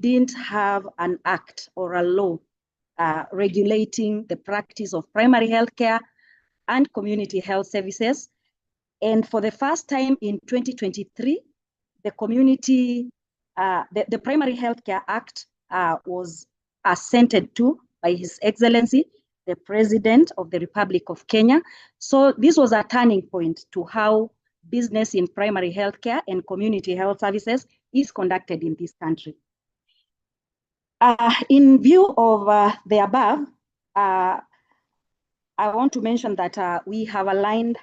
didn't have an act or a law regulating the practice of primary health care and community health services. And for the first time in 2023, the Primary Health Care Act was assented to by His Excellency, the President of the Republic of Kenya. So this was a turning point to how business in primary health care and community health services is conducted in this country. In view of the above, I want to mention that we have aligned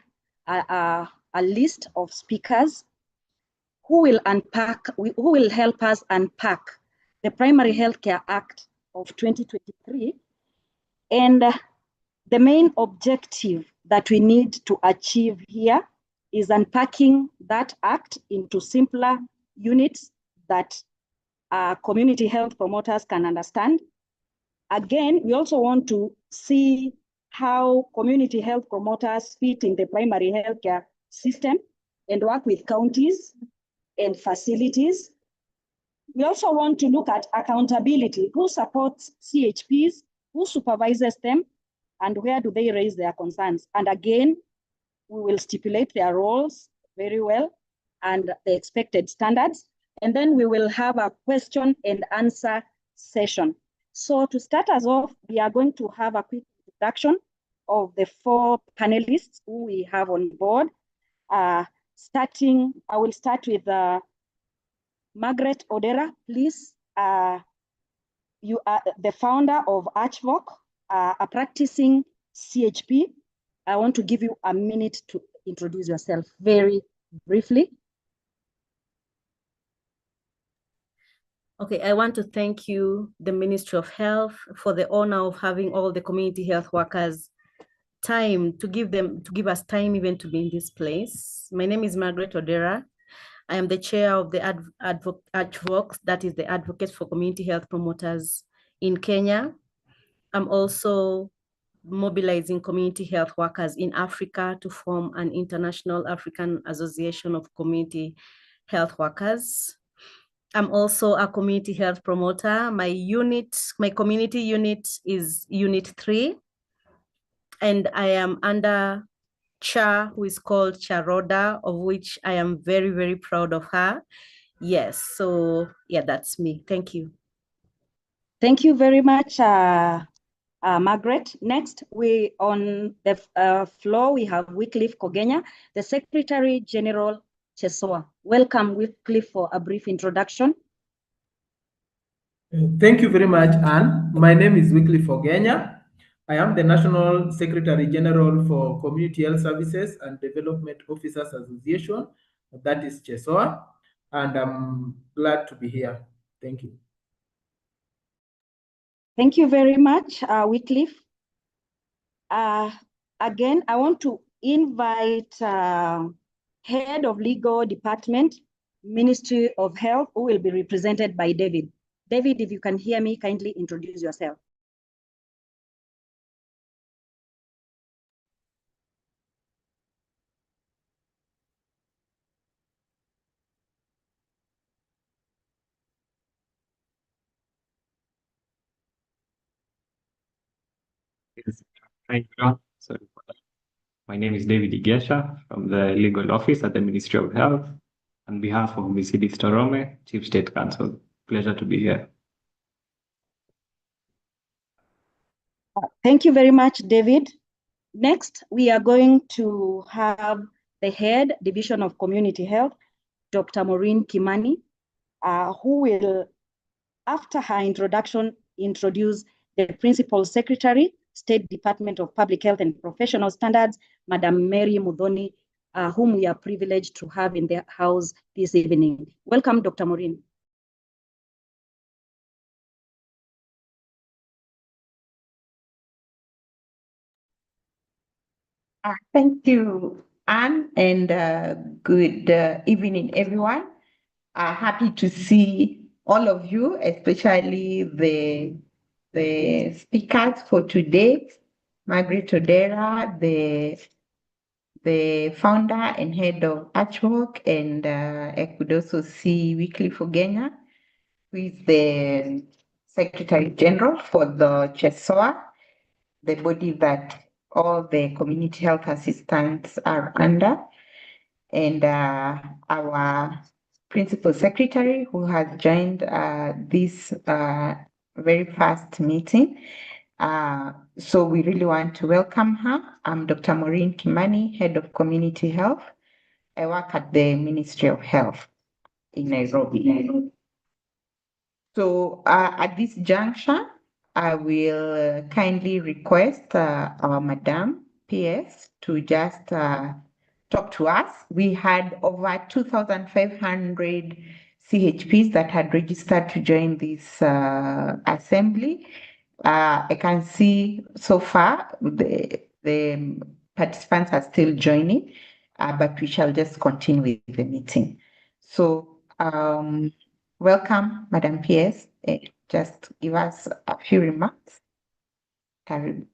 a list of speakers who will help us unpack the Primary Healthcare Act of 2023 and the main objective that we need to achieve here is unpacking that act into simpler units that community health promoters can understand. Again, we also want to see how community health promoters fit in the primary healthcare system and work with counties and facilities. We also want to look at accountability. Who supports CHPs? Who supervises them? And where do they raise their concerns? And again, we will stipulate their roles very well and the expected standards. And then we will have a question and answer session. So to start us off, we are going to have a quick introduction of the 4 panelists who we have on board. I will start with Margaret Odera, please. You are the founder of HVOC, a practicing CHP. I want to give you a minute to introduce yourself very briefly. Okay, I want to thank you, the Ministry of Health, for the honor of having all the community health workers to give us time even to be in this place. My name is Margaret Odera. I am the chair of the ADVOC, that is the Advocates for Community Health Promoters in Kenya. I'm also mobilizing community health workers in Africa to form an International African Association of Community Health Workers. I'm also a community health promoter. My community unit is Unit 3, and I am under Cha, who is called Charoda, of which I am very, very proud of her. Yes, so yeah, that's me. Thank you. Thank you very much, Margaret. Next, on the floor, we have Wycliffe Kogenya, the Secretary General, CHESOA. Welcome, Wycliffe, for a brief introduction. Thank you very much, Anne. My name is Wycliffe Kogenya. I am the National Secretary General for Community Health Services and Development Officers Association, that is CHESOA, and I'm glad to be here. Thank you. Thank you very much, Wycliffe. Again, I want to invite Head of Legal Department, Ministry of Health, who will be represented by David. David, if you can hear me, kindly introduce yourself. Hi, everyone. Sorry for that. My name is David Igesha from the Legal Office at the Ministry of Health. On behalf of Mrs. Storome, Chief State Counsel, pleasure to be here. Thank you very much, David. Next, we are going to have the Head Division of Community Health, Dr. Maureen Kimani, who will, after her introduction, introduce the Principal Secretary, State Department of Public Health and Professional Standards, Madam Mary Mudhoni, whom we are privileged to have in the house this evening. Welcome, Dr. Maureen. Thank you, Anne, and good evening, everyone. Happy to see all of you, especially the speakers for today. Margaret Odera, the founder and head of HVOC, and I could also see Wycliffe Kogenya, who is the Secretary General for the CHSOA, the body that all the community health assistants are under, and our Principal Secretary who has joined this very first meeting. So we really want to welcome her. I'm Dr. Maureen Kimani, Head of Community Health. I work at the Ministry of Health in Nairobi. So at this juncture, I will kindly request our Madam PS to just talk to us. We had over 2,500 CHPs that had registered to join this assembly. I can see so far the participants are still joining, but we shall just continue with the meeting. So welcome, Madam PS. Just give us a few remarks. Karibu.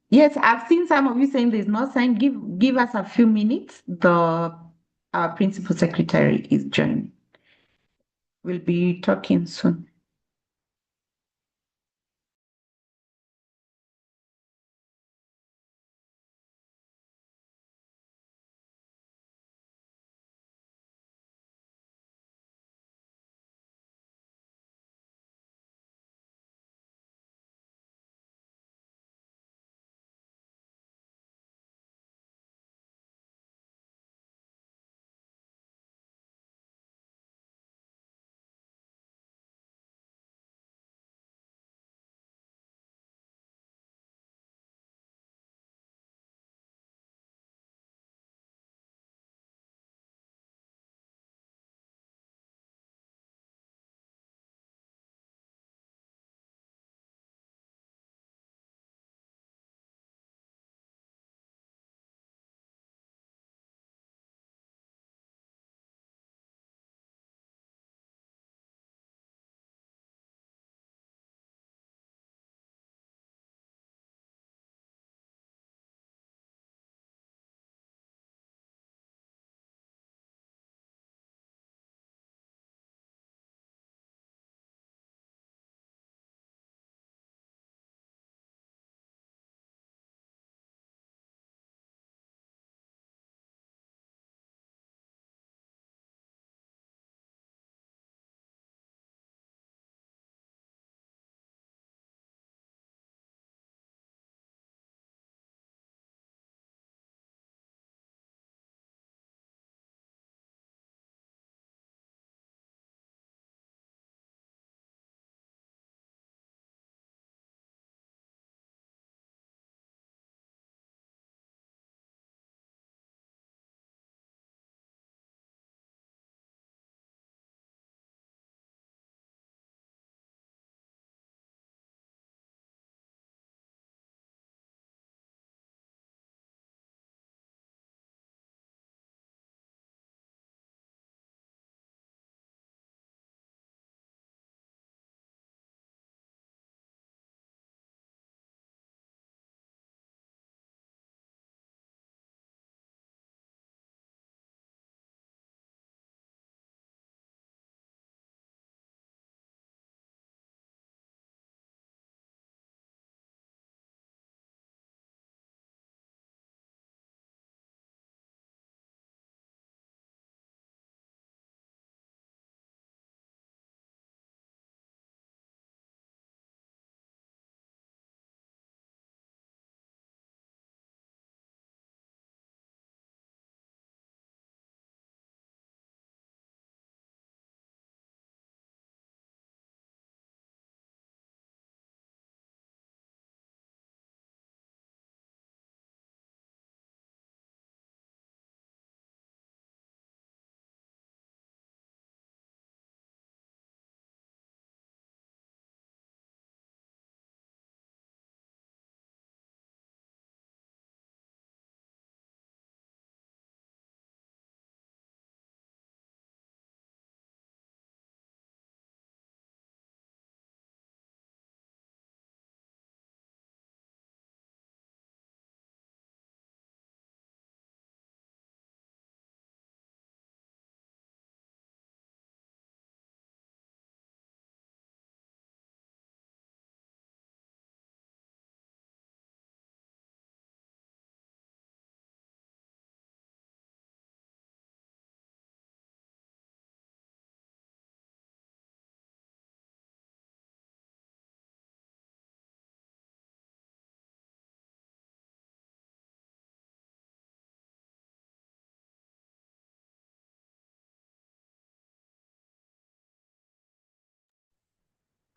Yes, I've seen some of you saying there's no sign. Give us a few minutes. Our principal secretary is joining. We'll be talking soon.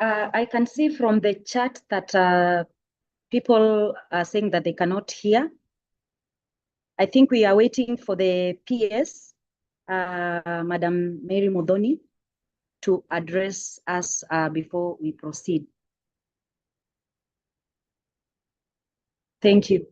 I can see from the chat that people are saying that they cannot hear. I think we are waiting for the PS, Madam Mary Modoni, to address us before we proceed. Thank you.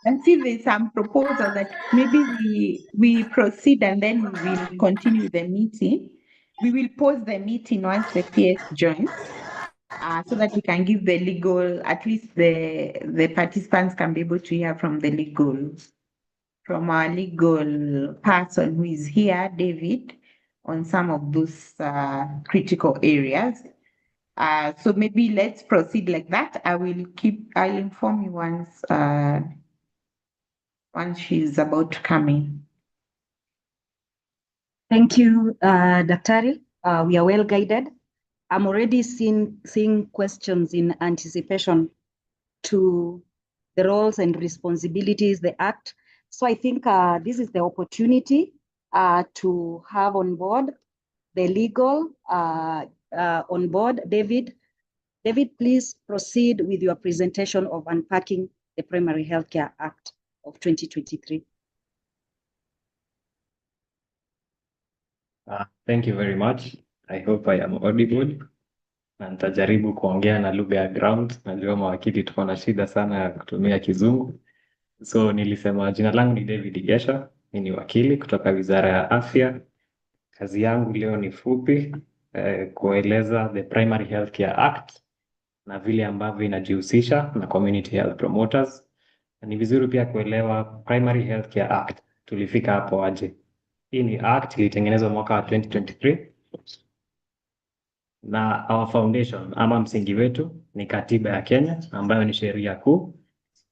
And see, there's some proposal that maybe we proceed and then we will continue the meeting. We will pause the meeting once the PS joins, so that we can give the legal, at least the participants can be able to hear from from our legal person who is here, David, on some of those critical areas. So maybe let's proceed like that. I'll inform you once she's about to come in. Thank you, Daktari. We are well guided. I'm already seeing questions in anticipation to the roles and responsibilities, the Act. So I think this is the opportunity to have on board the legal on board. David, please proceed with your presentation of unpacking the Primary Healthcare Act of 2023. Thank you very much. I hope I am audible. Na nitajaribu kuongea na lugha ya ground. Najua mawakili tuko na shida sana ya kutumia kizungu. So nilisema jina langu ni David Gesha. Mimi ni wakili kutoka Wizara ya Afya. Kazi yangu leo ni fupi kueleza the Primary Healthcare Act na vile ambavyo inajihusisha na community health promoters. Na ni vizuri pia kuelewa Primary Healthcare Act tulifika hapo aje. Hii ni act ilitengenezwa mwaka wa 2023 na our foundation ama msingi wetu ni katiba ya Kenya ambayo ni sheria kuu,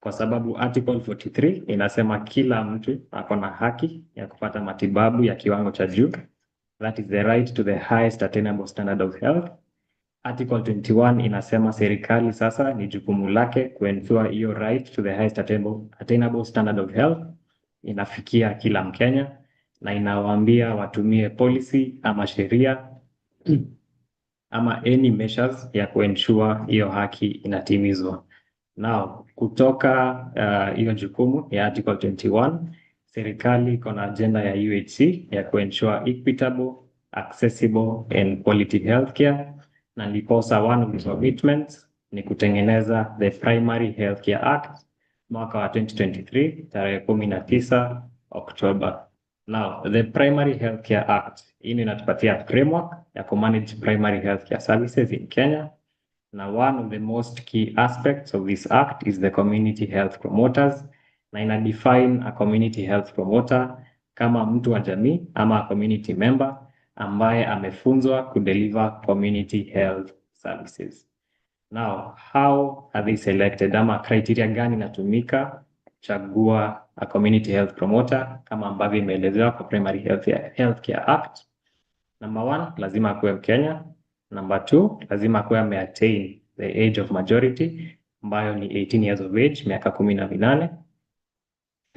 kwa sababu article 43 inasema kila mtu ako na haki ya kupata matibabu ya kiwango cha juu. That is the right to the highest attainable standard of health. Article 21 inasema serikali sasa ni jukumu lake kuensure hiyo right to the highest attainable standard of health inafikia kila Mkenya, na inawaambia watumie policy ama sheria ama any measures ya kuensure hiyo haki inatimizwa. Now, kutoka hiyo jukumu ya article 21, serikali iko na agenda ya UHC ya kuensure equitable, accessible and quality healthcare, na ndiposa one of the commitments ni kutengeneza the Primary Healthcare Act mwaka wa 2023 tarehe 19 Oktoba. Now, the Primary Healthcare Act hii inatupatia framework ya kumanage primary healthcare services in Kenya. Now, one of the most key aspects of this act is the community health promoters, na ina define a community health promoter kama mtu wa jamii ama a community member ambaye amefunzwa kudeliver community health services. Now, how are they selected ama criteria gani inatumika kuchagua a community health promoter kama ambavyo imeelezewa kwa Primary Healthcare Act? Number 1, lazima akuwe Mkenya. Number 2, lazima akuwe ameattain the age of majority ambayo ni 18 years of age, miaka 18.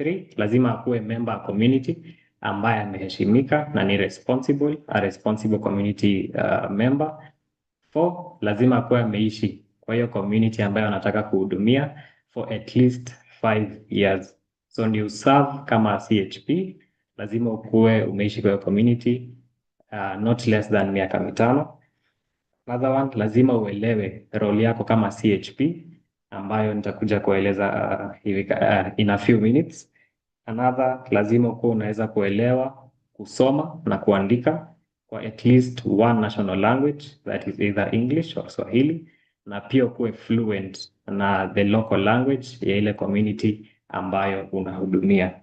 3, lazima akuwe member wa community ambaye ameheshimika na ni a responsible community member. 4, lazima akuwe ameishi kwa hiyo community ambayo anataka kuhudumia for at least 5 years. So ndio serve kama CHP, lazima ukuwe umeishi kwa hiyo community not less than miaka 5. Another one, lazima uelewe role yako kama CHP ambayo nitakuja kueleza in a few minutes. Another, lazima ukuwe unaweza kuelewa kusoma na kuandika kwa at least one national language, that is either English or Swahili, na pia ukuwe fluent na the local language ya ile community ambayo unahudumia.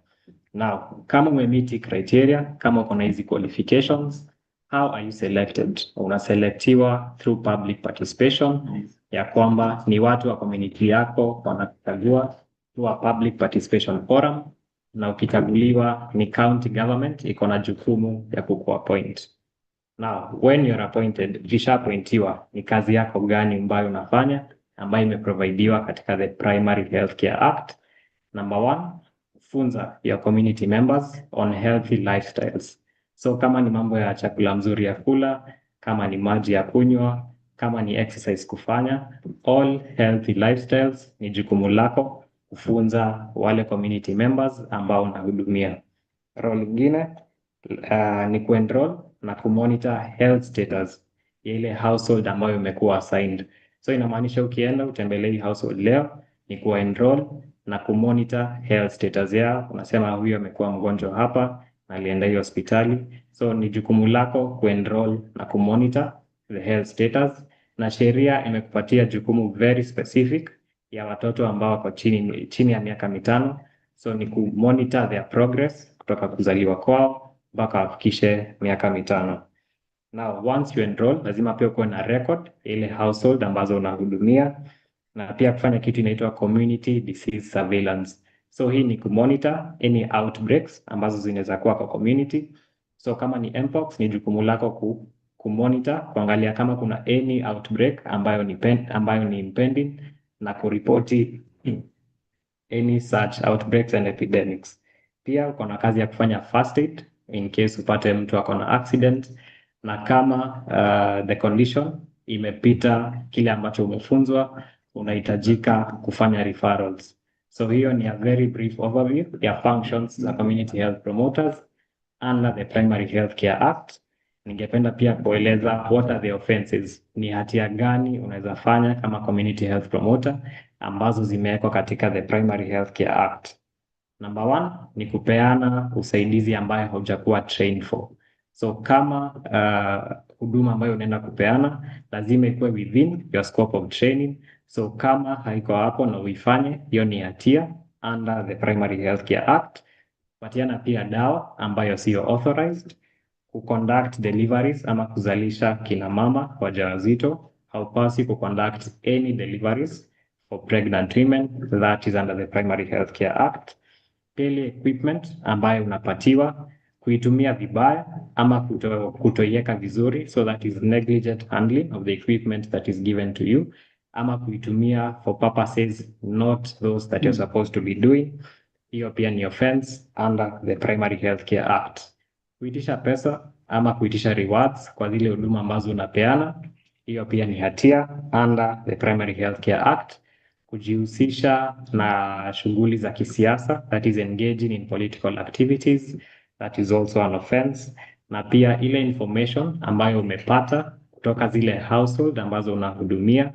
Now, kama umemeet criteria, kama uko na hizi qualifications, how are you selected? Unaselektiwa through public participation, ya kwamba ni watu wa community yako wanachagua through a public participation forum, na ukichaguliwa ni county government iko na jukumu ya kukuappoint. Now, when you're appointed, ukishaappointiwa ni kazi yako gani ambayo unafanya ambayo imeprovidiwa katika the Primary Healthcare Act? Number 1, funza your community members on healthy lifestyles. So kama ni mambo ya chakula mzuri ya kula, kama ni maji ya kunywa, kama ni exercise kufanya, all healthy lifestyles ni jukumu lako kufunza wale community members ambao unahudumia. Role nyingine ni kuenroll na kumonitor health status ya ile household ambayo imekuwa assigned. So inamaanisha ukienda utembelee household leo ni kuenroll na kumonitor health status yao. Unasema huyu amekuwa mgonjwa hapa na alienda hiyo hospitali. So ni jukumu lako kuenroll na kumonitor the health status, na sheria imekupatia jukumu very specific ya watoto ambao wako chini ya miaka 5. So ni kumonitor their progress kutoka kuzaliwa kwao mpaka wafikishe miaka 5. Now, once you enroll, lazima pia kuwe na record ile household ambazo unahudumia, na pia kufanya kitu inaitwa community disease surveillance. So hii ni kumonitor any outbreaks ambazo zinaweza kuwa kwa community. So kama ni mpox, ni jukumu lako kumonitor, kuangalia kama kuna any outbreak ambayo ni impending, na kuripoti any such outbreaks and epidemics. Pia uko na kazi ya kufanya first aid in case upate mtu ako na accident, na kama the condition imepita kile ambacho umefunzwa, unahitajika kufanya referrals. So hiyo ni a very brief overview ya functions za community health promoters under the Primary Healthcare Act. Ningependa pia kueleza what are the offenses, ni hatia gani unaweza fanya kama community health promoter ambazo zimewekwa katika the Primary Healthcare Act. Number 1 ni kupeana usaidizi ambaye hujakuwa trained for. So kama huduma ambayo unaenda kupeana lazima ikuwe within your scope of training. So kama haiko hapo na uifanye, hiyo ni hatia under the Primary Healthcare Act. Patiana pia dawa ambayo sio authorized, kuconduct deliveries ama kuzalisha kina mama wajawazito, haupasi kuconduct any deliveries for pregnant women, that is under the Primary Healthcare Act. Pili, equipment ambayo unapatiwa kuitumia vibaya ama kutoiweka vizuri, so that is negligent handling of the equipment that is given to you, ama kuitumia for purposes not those that you're supposed to be doing. Hiyo pia ni offense under the Primary Healthcare Act. Kuitisha pesa ama kuitisha rewards kwa zile huduma ambazo unapeana, hiyo pia ni hatia under the Primary Healthcare Act. Kujihusisha na shughuli za kisiasa, that is engaging in political activities, that is also an offense. Na pia ile information ambayo umepata kutoka zile household ambazo unahudumia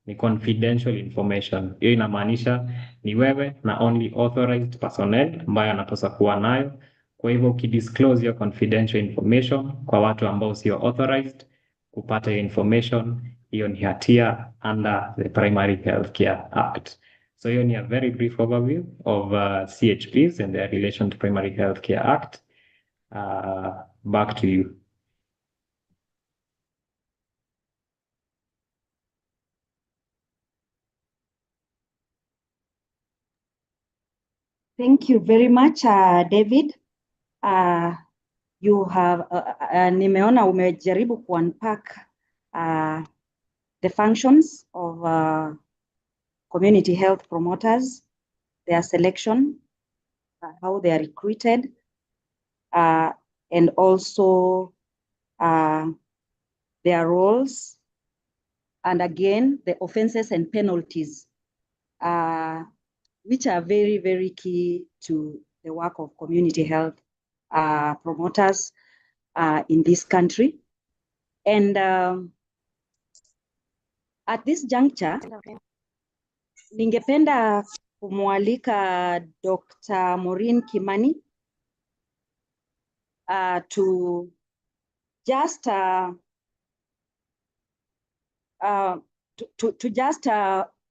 ni confidential information. Hiyo inamaanisha ni wewe na only authorized personnel ambayo anapaswa kuwa nayo. Kwa hivyo ukidisclose your confidential information kwa watu ambao sio authorized kupata hiyo information, hiyo ni hatia under the Primary Healthcare Act. So hiyo ni a very brief overview of CHPs and their relation to Primary Healthcare Act. Back to you. Thank you very much, David. You have nimeona umejaribu ku-unpack the functions of community health promoters, their selection, how they are recruited, and also their roles, and again, the offenses and penalties, which are very, very key to the work of community health promoters in this country. And at this juncture, ningependa kumwalika Dr. Maureen Kimani to just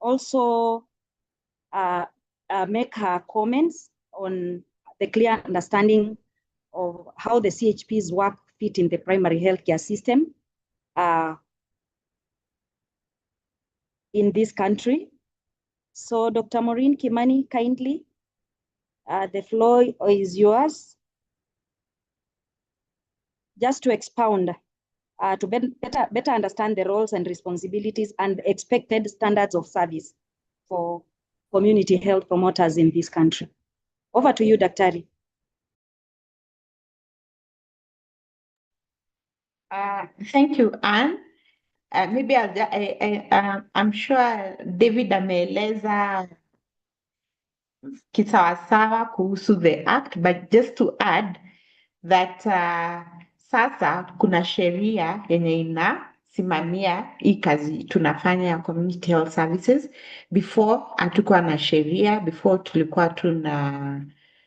also make her comments on the clear understanding of how the CHPs work fit in the primary healthcare system in this country. So Dr. Maureen Kimani, kindly, the floor is yours. Just to expound, to better understand the roles and responsibilities and expected standards of service for community health promoters in this country. Over to you, Daktari. Thank you, Anne. Maybe I'm sure David ameeleza kisawasawa kuhusu the act, but just to add that sasa kuna sheria yenye inasimamia hii kazi tunafanya ya community health services. Before hatukuwa na sheria, before tulikuwa tuna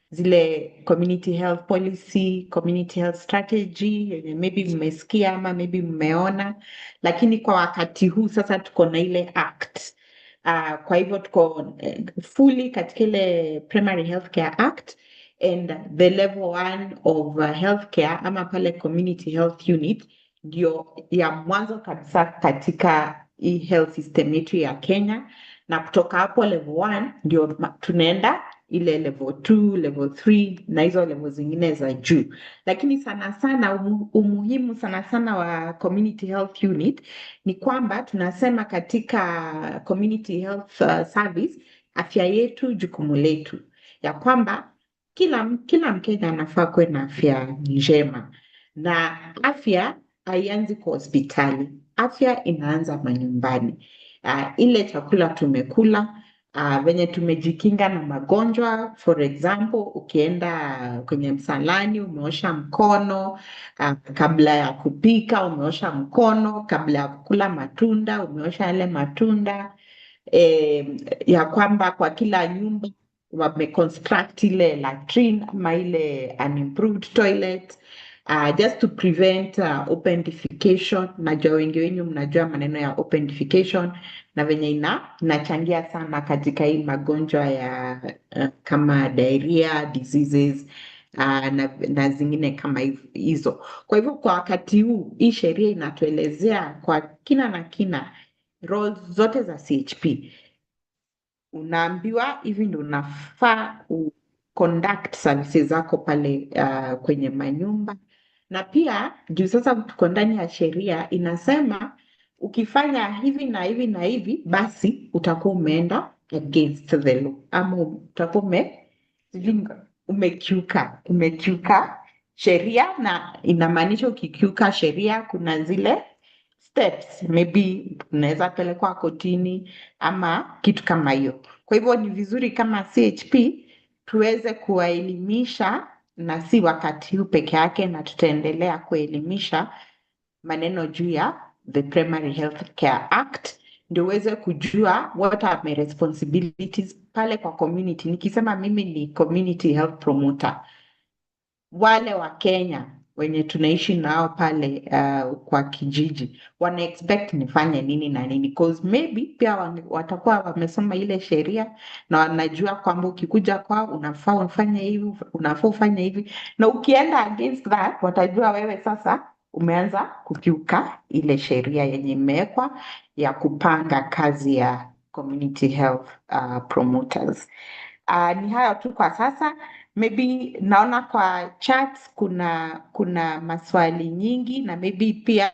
zile community health policy, community health strategy, yenye maybe mmesikia ama maybe mmeona, lakini kwa wakati huu sasa tuko na ile act. Kwa hivyo tuko fully katika ile Primary Healthcare Act, and the level 1 of healthcare ama pale community health unit ndio ya mwanzo kabisa katika hii health system yetu ya Kenya, na kutoka hapo level 1 ndio tunaenda ile level 2, level 3 na hizo level zingine za juu. Lakini sana sana umuhimu sana sana wa community health unit ni kwamba tunasema katika community health service, afya yetu jukumu letu, ya kwamba kila Mkenya anafaa kuwe na afya njema, na afya haianzi kwa hospitali, afya inaanza manyumbani. Ile chakula tumekula, venye tumejikinga na magonjwa. For example, ukienda kwenye msalani umeosha mkono, kabla ya kupika umeosha mkono, kabla ya kukula matunda umeosha yale matunda, ya kwamba kwa kila nyumba wameconstruct ile latrine ama ile unimproved toilet, just to prevent open defecation. Najua wengi wenyu mnajua maneno ya open defecation na venye inachangia sana katika hii magonjwa ya kama diarrhea diseases na zingine kama hizo. Kwa hivyo kwa wakati huu hii sheria inatuelezea kwa kina na kina roles zote za CHP. Unaambiwa hivi ndio unafaa conduct services zako pale kwenye manyumba, na pia juu sasa tuko ndani ya sheria inasema ukifanya hivi na hivi na hivi, basi utakuwa umeenda against the law ama utakuwa umekiuka sheria, na inamaanisha ukikiuka sheria kuna zile steps, maybe unaweza pelekwa kotini ama kitu kama hiyo. Kwa hivyo ni vizuri kama CHP tuweze kuwaelimisha, na si wakati huu peke yake, na tutaendelea kuelimisha maneno juu ya the Primary Health Care Act, ndio uweze kujua what are my responsibilities pale kwa community. Nikisema mimi ni community health promoter, wale wa Kenya wenye tunaishi nao pale kwa kijiji wana expect nifanye nini na nini, cause maybe pia watakuwa wamesoma ile sheria na wanajua kwamba ukikuja kwao unafaa ufanye hivi, unafaa ufanye hivi, na ukienda against that watajua wewe sasa umeanza kukiuka ile sheria yenye imewekwa ya kupanga kazi ya community health promoters. Ni hayo tu kwa sasa. Maybe naona kwa chat kuna maswali nyingi, na maybe pia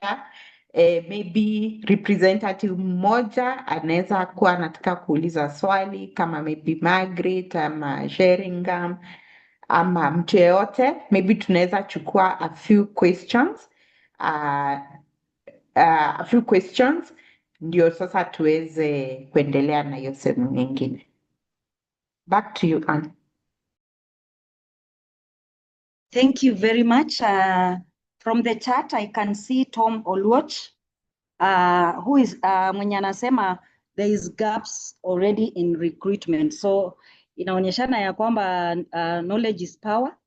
maybe representative mmoja anaweza kuwa anataka kuuliza swali, kama maybe Margaret ama Sheringham ama mtu yeyote, maybe tunaweza chukua a few questions ndio sasa tuweze kuendelea na hiyo sehemu nyingine. Back to you, Anne. Thank you very much. From the chat, I can see Tom Oluoch, who is mwenye anasema there is gaps already in recruitment. So inaonyeshana ya kwamba knowledge is power.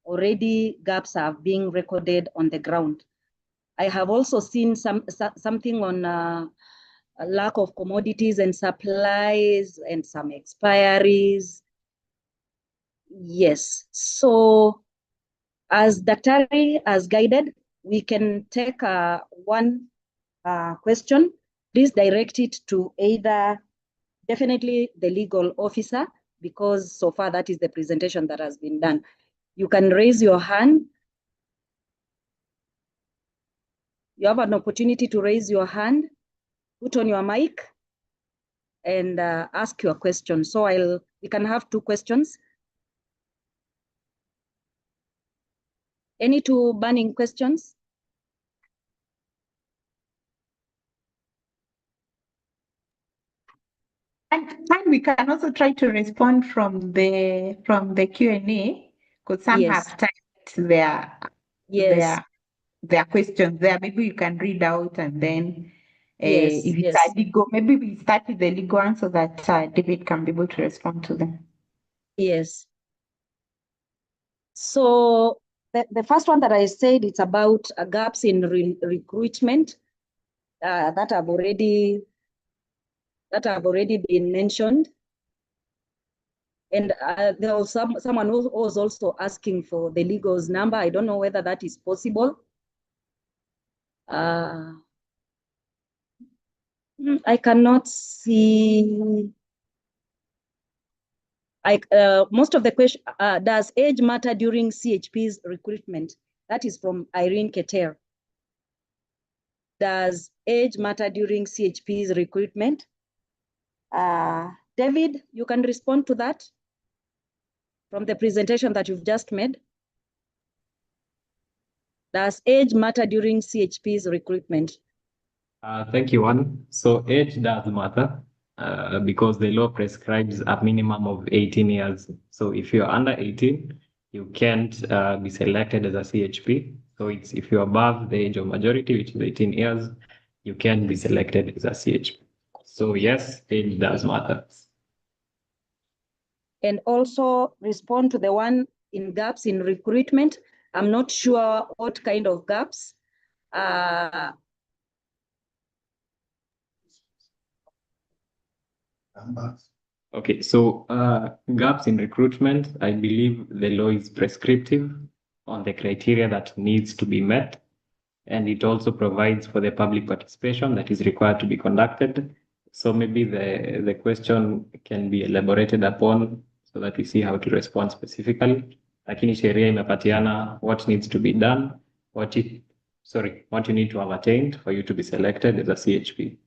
Already gaps are being recorded on the ground. I have also seen something on a lack of commodities and supplies and some expiries. Yes, so as Daktari has guided, we can take one question. Please direct it to either definitely the legal officer, because so far that is the presentation that has been done. You can raise your hand. You have an opportunity to raise your hand, put on your mic, and ask your question. So we can have two questions. Any two burning questions? And we can also try to respond from the Q&A, because some Yes. have typed their questions there. Maybe you can read out, and then Yes, if it's yes. legal, maybe we start with the legal one so that David can be able to respond to them. Yes. So the first one that I said, it's about gaps in recruitment that have already been mentioned. And there was someone who was also asking for the legal's number. I don't know whether that is possible. I cannot see. Most of the question, does age matter during CHP's recruitment? That is from Irene Keter. Does age matter during CHP's recruitment? David, you can respond to that from the presentation that you've just made. Does age matter during CHP's recruitment? Thank you, Anne. So age does matter because the law prescribes a minimum of 18 years. So if you're under 18, you can't be selected as a CHP. So it's if you're above the age of majority, which is 18 years, you can be selected as a CHP. So yes, age does matter. And also respond to the one in gaps in recruitment. I'm not sure what kind of gaps. Okay, so gaps in recruitment, I believe the law is prescriptive on the criteria that needs to be met, and it also provides for the public participation that is required to be conducted. So maybe the question can be elaborated upon so that we see how to respond specifically. Lakini sheria imepatiana what needs to be done, what you need to have attained for you to be selected as a CHP.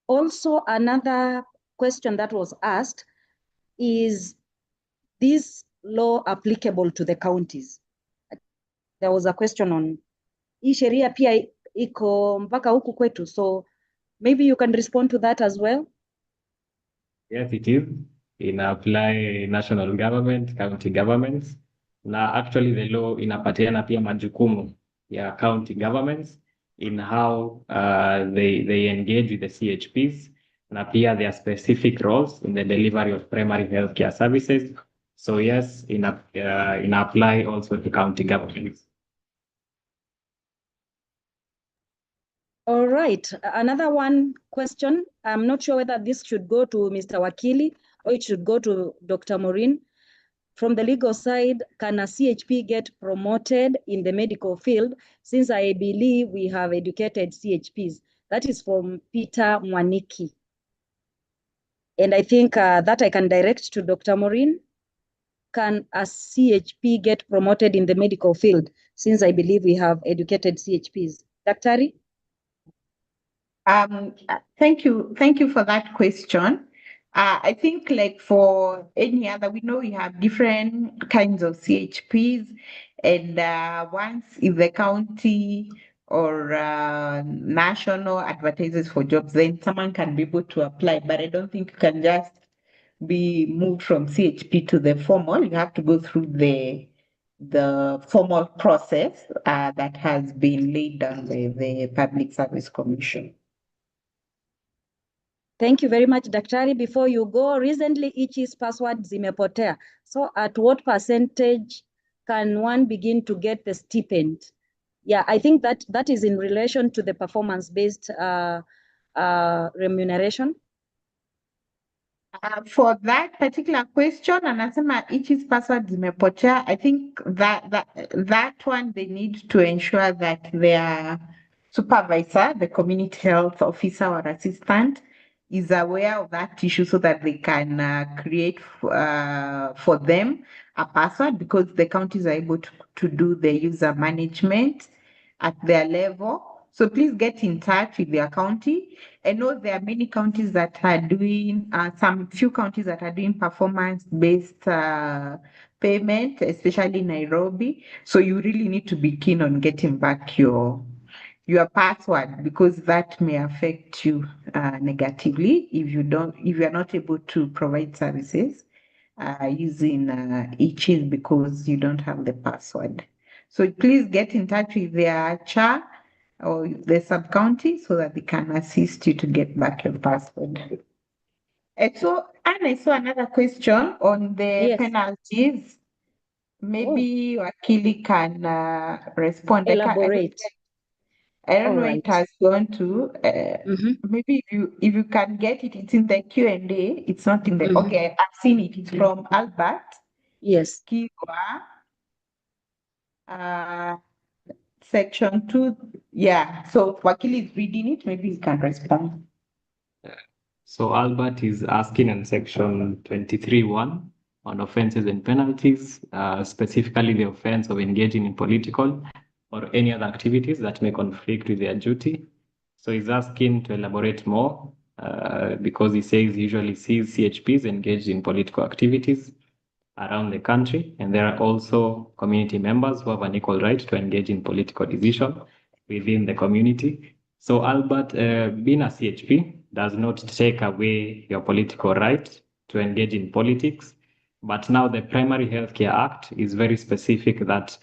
Also, another question that was asked is this law applicable to the counties? There was a question on hii sheria pia iko mpaka huku kwetu, so maybe you can respond to that as well. Yes, it is. Ina-apply national government, county governments. Na actually the law inapatiana pia majukumu ya county governments in how they engage with the CHPs na pia their specific roles in the delivery of primary healthcare services. So yes, ina-apply also to county governments. All right, another one question. I'm not sure whether this should go to Mr. Wakili or it should go to Dr. Maureen. From the legal side, can a CHP get promoted in the medical field? Since I believe we have educated CHPs. That is from Peter Mwaniki. And I think that I can direct to Dr. Maureen. Can a CHP get promoted in the medical field? Since I believe we have educated CHPs. Daktari? Thank you for that question. I think like for any other, we know we have different kinds of CHPs, and once if the county or national advertises for jobs, then someone can be able to apply. But I don't think you can just be moved from CHP to the formal. You have to go through the formal process that has been laid down by the Public Service Commission. Thank you very much, Daktari. Before you go, recently each's password zimepotea. So at what percentage can one begin to get the stipend? Yeah, I think that is in relation to the performance-based remuneration. For that particular question, anasema each's password zimepotea. I think that one they need to ensure that their supervisor, the community health officer or assistant, is aware of that issue so that they can create for them a password, because the counties are able to do the user management at their level. So please get in touch with their county. I know there are many counties that are doing, some few counties that are doing performance-based payment, especially Nairobi. So you really need to be keen on getting back your password, because that may affect you negatively if you are not able to provide services using eCheese because you don't have the password. So please get in touch with their CHA or the sub-county so that they can assist you to get back your password. And so, Anna, I saw another question on the penalties. Maybe Wakili can respond. Elaborate. I don't know it has gone to. Maybe if you can get it, it's in the Q&A. It's not in the. Okay, I've seen it. It's from Albert. Yes. Kiwa. Section 2. Yeah. So Wakili is reading it. Maybe he can respond. So Albert is asking in section 23(1) on offenses and penalties, specifically the offense of engaging in political or any other activities that may conflict with their duty. So he's asking to elaborate more because he says he usually sees CHPs engaged in political activities around the country, and there are also community members who have an equal right to engage in political decision within the community. So Albert, being a CHP does not take away your political right to engage in politics, but now the Primary Healthcare Act is very specific that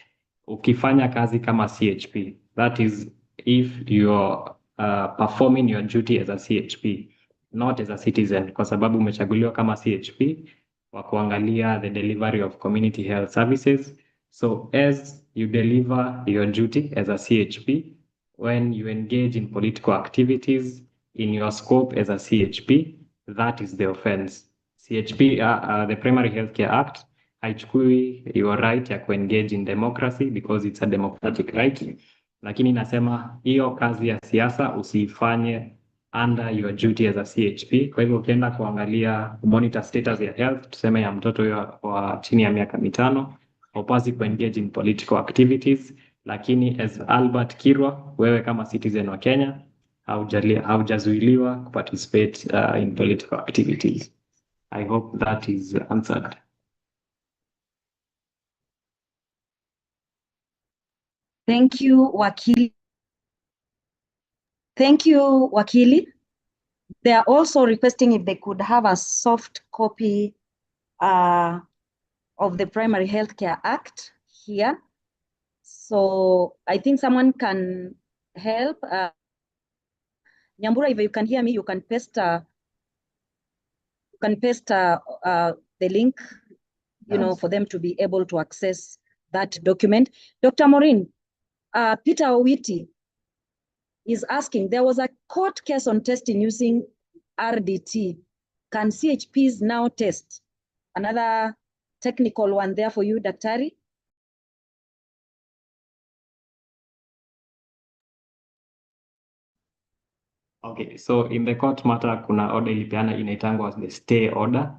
ukifanya kazi kama CHP, that is if you're performing your duty as a CHP, not as a citizen, kwa sababu umechaguliwa kama CHP, wa kuangalia the delivery of community health services. So as you deliver your duty as a CHP, when you engage in political activities in your scope as a CHP, that is the offense. CHP, the Primary Healthcare Act, haichukui your right ya kuengage in democracy because it's a democratic right, lakini inasema hiyo kazi ya siasa usiifanye under your duty as a CHP. Kwa hivyo ukienda kuangalia monitor status ya health, tuseme ya mtoto wa chini ya miaka 5, haupaswi kuengage in political activities, lakini as Albert Kirwa, wewe kama citizen wa Kenya haujazuiliwa kuparticipate in political activities. I hope that is answered. Thank you, Wakili. Thank you, Wakili. They are also requesting if they could have a soft copy of the Primary Healthcare Act here. So I think someone can help. Nyambura, if you can hear me, you can paste the link, for them to be able to access that document. Dr. Maureen, Peter Owiti is asking, there was a court case on testing using RDT. Can CHPs now test? Another technical one there for you, Daktari. Okay, so in the court matter kuna order ilipeana inaitangwa the stay order.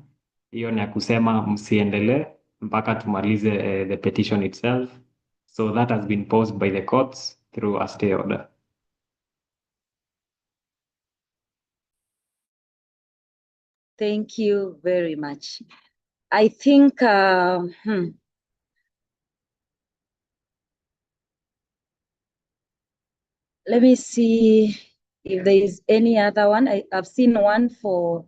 Hiyo ni ya kusema msiendelee mpaka tumalize the petition itself. So that has been posed by the courts through a stay order. Thank you very much. I think, let me see if there is any other one. I've seen one for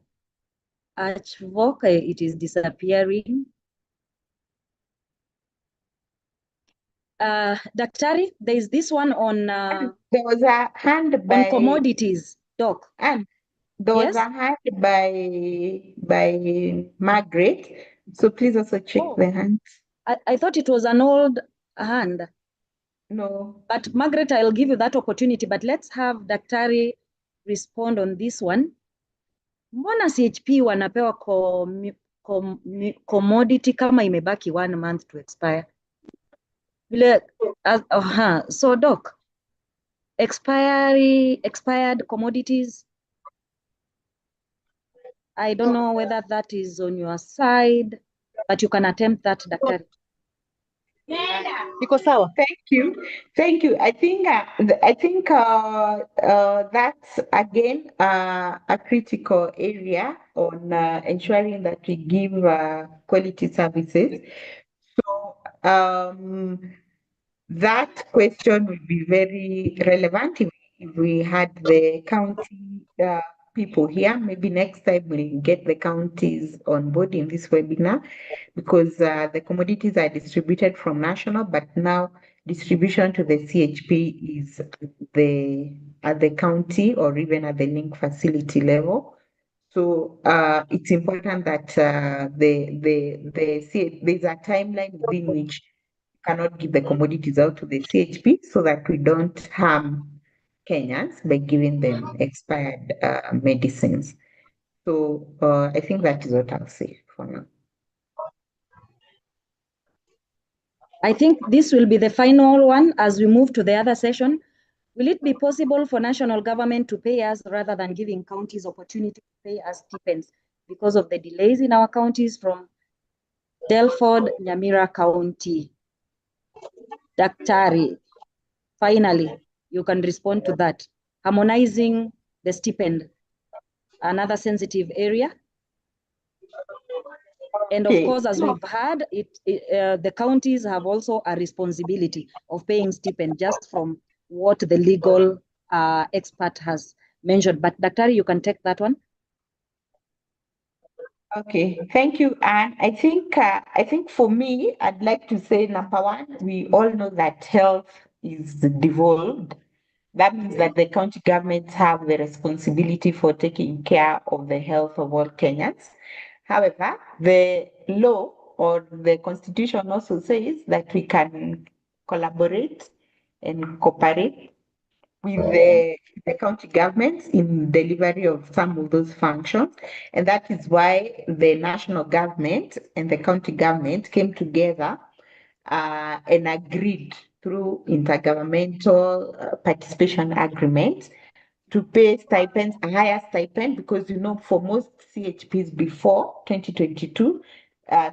Archvoc. It is disappearing. Daktari, there is this one on there was a hand by on commodities, Doc. And there was a hand by Margaret. So please also check the hand. I thought it was an old hand. No. But Margaret, I'll give you that opportunity, but let's have Daktari respond on this one. Mbona CHP wanapewa commodity kama imebaki 1 month to expire? So Doc, expired commodities, I don't know whether that is on your side, but you can attempt that, Daktari. Thank you. I think that's again a critical area on ensuring that we give quality services. So that question would be very relevant if we had the county people here. Maybe next time we'll get the counties on board in this webinar, because the commodities are distributed from national, but now distribution to the CHP is at the county or even at the link facility level. So it's important that there's a timeline within which cannot give the commodities out to the CHP so that we don't harm Kenyans by giving them expired medicines. So I think that is what I'll say for now. I think this will be the final one as we move to the other session. Will it be possible for national government to pay us rather than giving counties opportunity to pay us stipends because of the delays in our counties from Delford, Nyamira County? Daktari, finally, you can respond to that. Harmonizing the stipend, another sensitive area. And of course, as we've heard, the counties have also a responsibility of paying stipend just from what the legal expert has mentioned. But Daktari, you can take that one. Okay, thank you, Anne. I think for me, I'd like to say, number one, we all know that health is devolved. That means that the county governments have the responsibility for taking care of the health of all Kenyans. However, the law or the constitution also says that we can collaborate and cooperate with the county governments in delivery of some of those functions. And that is why the national government and the county government came together and agreed through intergovernmental participation agreement to pay stipends, a higher stipend, because for most CHPs before 2022,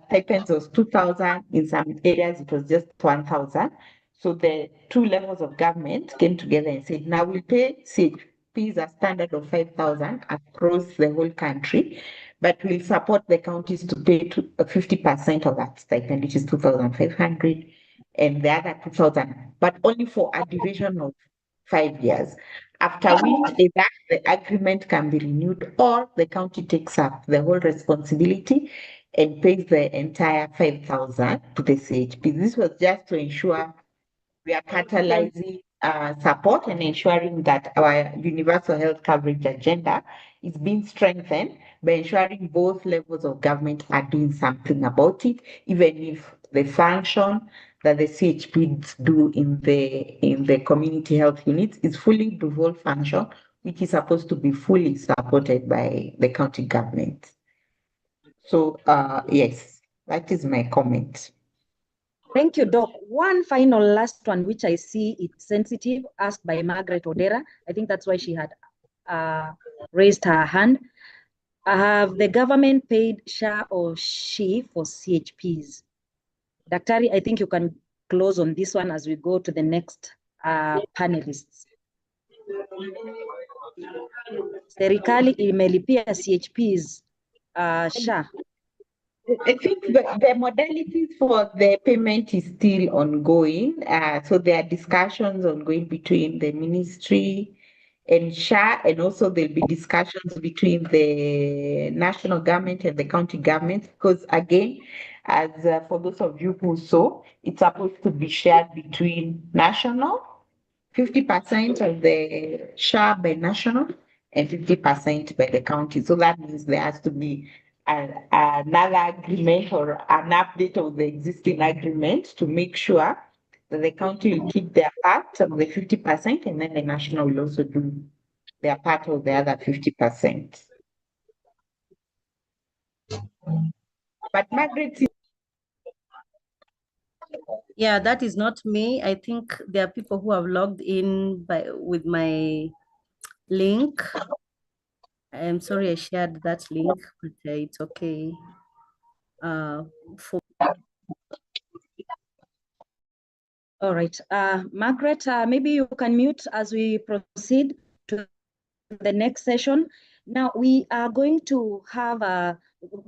stipends was 2,000. In some areas, it was just 1,000. So the two levels of government came together and said, now we'll pay CHPs a standard of 5,000 across the whole country, but we'll support the counties to pay 50% of that stipend, which is 2,500, and the other 2,000, but only for a duration of 5 years. After which, either the agreement can be renewed or the county takes up the whole responsibility and pays the entire 5,000 to the CHP. This was just to ensure we are catalyzing support and ensuring that our universal health coverage agenda is being strengthened by ensuring both levels of government are doing something about it, even if the function that the CHPs do in the community health units is fully devolved function, which is supposed to be fully supported by the county government. So yes, that is my comment. Thank you, Doc. One final last one, which I see it's sensitive, asked by Margaret Odera. I think that's why she had raised her hand. Have the government paid SHA or SHE for CHPs? Daktari, I think you can close on this one as we go to the next panelists. Serikali imelipia CHPs SHA. I think the modalities for the payment is still ongoing. So there are discussions ongoing between the ministry and SHA, and also there'll be discussions between the national government and the county government, because again, as for those of you who saw, it's supposed to be shared between national, 50% of the SHA by national and 50% by the county. So that means there has to be another agreement or an update of the existing agreement to make sure that the county will keep their part of the 50%, and then the national will also do their part of the other 50%. But Margaret, Yeah, that is not me. I think there are people who have logged in with my link. I'm sorry I shared that link, but it's okay. All right, Margaret, maybe you can mute as we proceed to the next session. Now we are going to have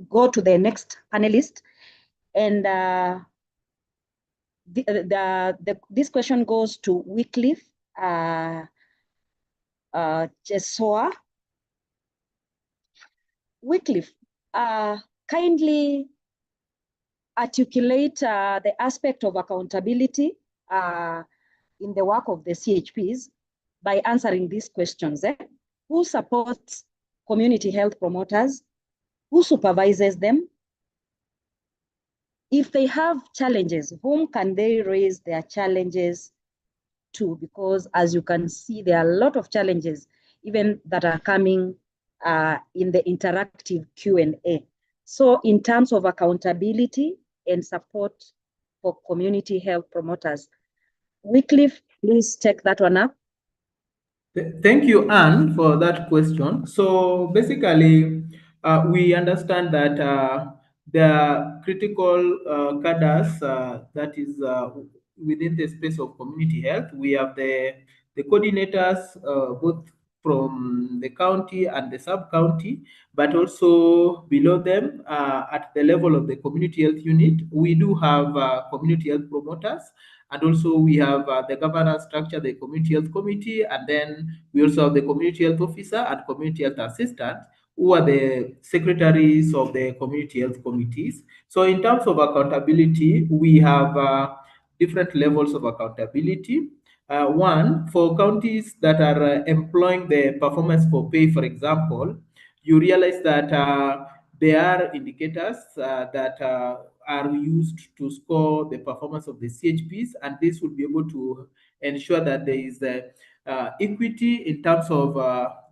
go to the next panelist, and this question goes to Wycliffe Chesoa. Wycliffe, kindly articulate the aspect of accountability in the work of the CHPs by answering these questions. Who supports community health promoters? Who supervises them? If they have challenges, whom can they raise their challenges to? Because as you can see, there are a lot of challenges even that are coming in the interactive Q&A. So in terms of accountability and support for community health promoters, Wycliffe, please take that one up. Thank you, Anne, for that question. So basically, we understand that the critical cadres that is within the space of community health. We have the coordinators, both from the county and the sub-county, but also below them at the level of the community health unit, we do have community health promoters. And also we have the governance structure, the community health committee, and then we also have the community health officer and community health assistant, who are the secretaries of the community health committees. So in terms of accountability, we have different levels of accountability. One, for counties that are employing the performance for pay, for example, you realize that there are indicators that are used to score the performance of the CHPs, and this will be able to ensure that there is equity in terms of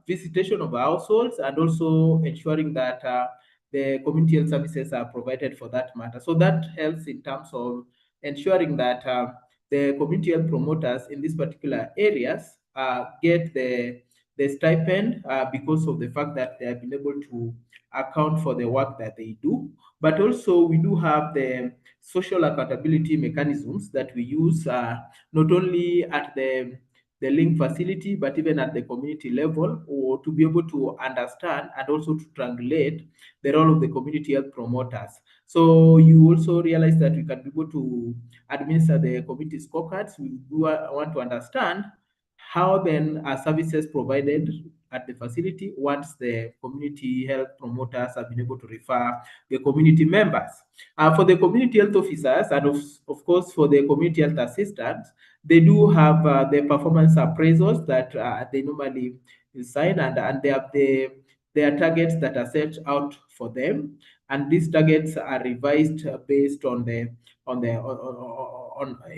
visitation of households, and also ensuring that the community health services are provided for that matter. So that helps in terms of ensuring that the community health promoters in these particular areas get the stipend because of the fact that they have been able to account for the work that they do. But also we do have the social accountability mechanisms that we use not only at the link facility, but even at the community level, or to be able to understand and also to triangulate the role of the community health promoters. So you also realize that we can be able to administer the community scorecards. We do want to understand how then are services provided at the facility once the community health promoters have been able to refer the community members. For the community health officers and of course for the community health assistants, they do have the performance appraisals that they normally sign, and they have their targets that are set out for them, and these targets are revised based on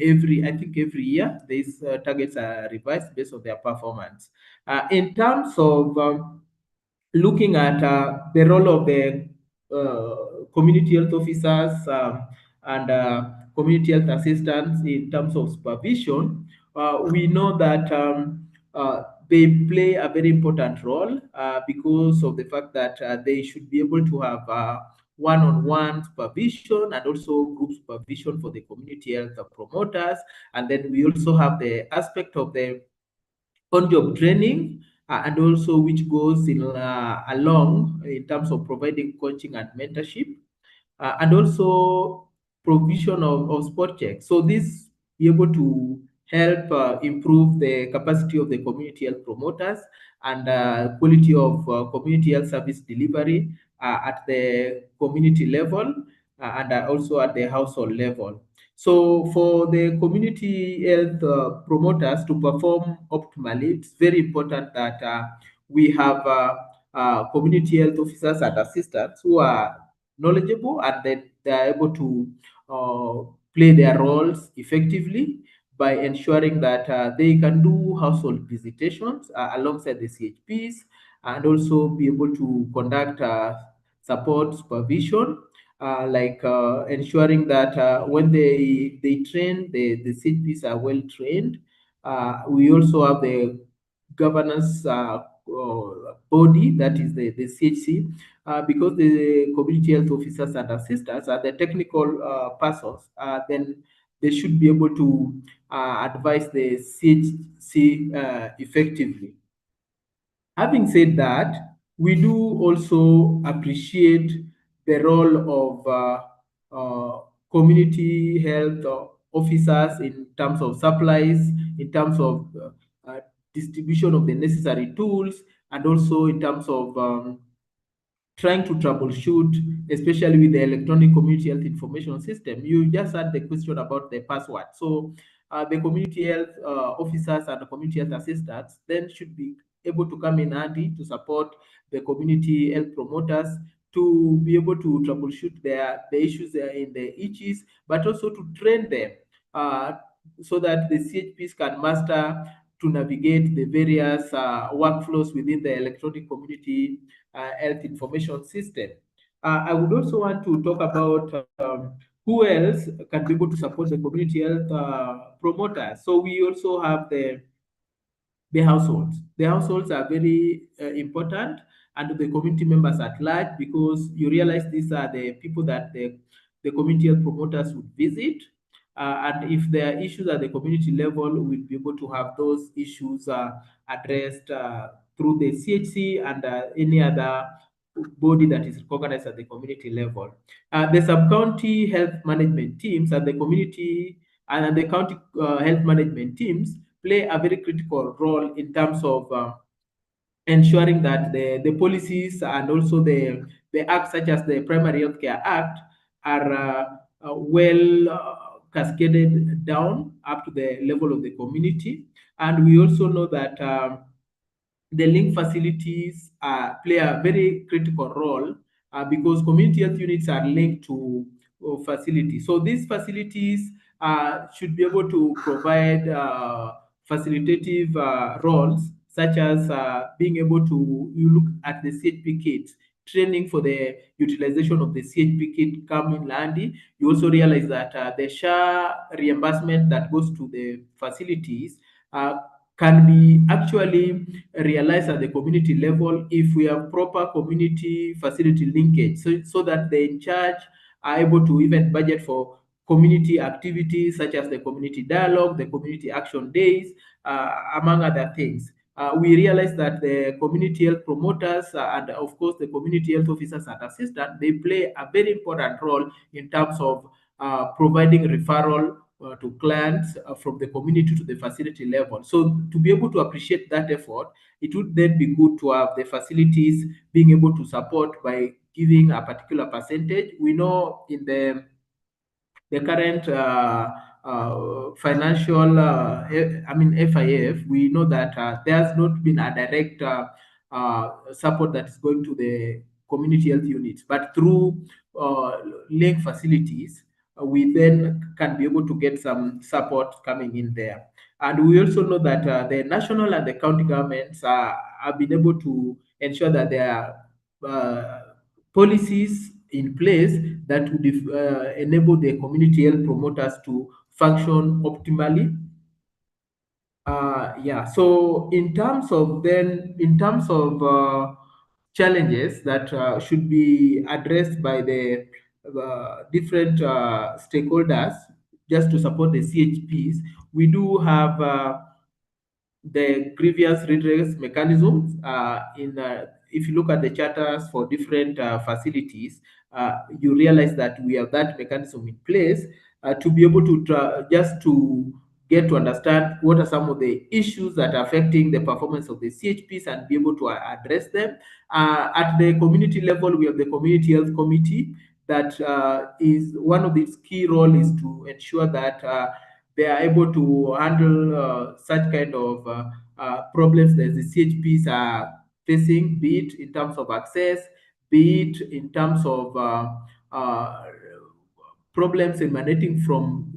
every, I think every year these targets are revised based on their performance. In terms of looking at the role of the community health officers and community health assistants in terms of supervision, we know that they play a very important role because of the fact that they should be able to have one-on-one supervision and also group supervision for the community health promoters. And then we also have the aspect of the on-job training, and also which goes in along in terms of providing coaching and mentorship, and also provision of spot checks. So this be able to help improve the capacity of the community health promoters and quality of community health service delivery at the community level and also at the household level. So for the community health promoters to perform optimally, it's very important that we have community health officers and assistants who are knowledgeable, and that they are able to play their roles effectively by ensuring that they can do household visitations alongside the CHPs, and also be able to conduct support supervision, like ensuring that when they train, the CHPs are well trained. We also have the governance body, that is the CHC, because the community health officers and assistants are the technical persons, then they should be able to advise the CHC effectively. Having said that, we do also appreciate the role of community health officers in terms of supplies, in terms of distribution of the necessary tools, and also in terms of trying to troubleshoot, especially with the electronic community health information system. You just had the question about the password. So the community health officers and the community health assistants then should be able to come in handy to support the community health promoters to be able to troubleshoot the issues in the ECHs, but also to train them so that the CHPs can master to navigate the various workflows within the electronic community health information system. I would also want to talk about who else can be able to support the community health promoters. So we also have the households. The households are very important, and the community members at large, because you realize these are the people that the community health promoters would visit. And if there are issues at the community level, we'll be able to have those issues addressed through the CHC and any other body that is recognized at the community level. The sub-county health management teams at the community and the county health management teams play a very critical role in terms of ensuring that the policies and also the acts such as the Primary Healthcare Act are well cascaded down up to the level of the community. And we also know that the link facilities play a very critical role because community health units are linked to facilities. So these facilities should be able to provide facilitative roles, such as being able to look at the CHP kits, training for the utilization of the CHP kit come in handy. You also realize that the SHA reimbursement that goes to the facilities can be actually realized at the community level if we have proper community facility linkage, so that the in charge are able to even budget for community activities such as the community dialogue, the community action days, among other things. We realize that the community health promoters and of course the community health officers and assistants, they play a very important role in terms of providing referral to clients from the community to the facility level. So to be able to appreciate that effort, it would then be good to have the facilities being able to support by giving a particular percentage. We know in the current financial, FIF, we know that there has not been a direct support that is going to the community health units, but through link facilities, we then can be able to get some support coming in there. And we also know that the national and the county governments have been able to ensure that there are policies in place that would enable the community health promoters to function optimally. So in terms of challenges that should be addressed by the different stakeholders just to support the CHPs, we do have the grievance redress mechanisms if you look at the charters for different facilities, you realize that we have that mechanism in place to be able to just to get to understand what are some of the issues that are affecting the performance of the CHPs and be able to address them. At the community level, we have the community health committee that is one of its key role is to ensure that they are able to handle such kind of problems that the CHPs are facing, be it in terms of access, be it in terms of problems emanating from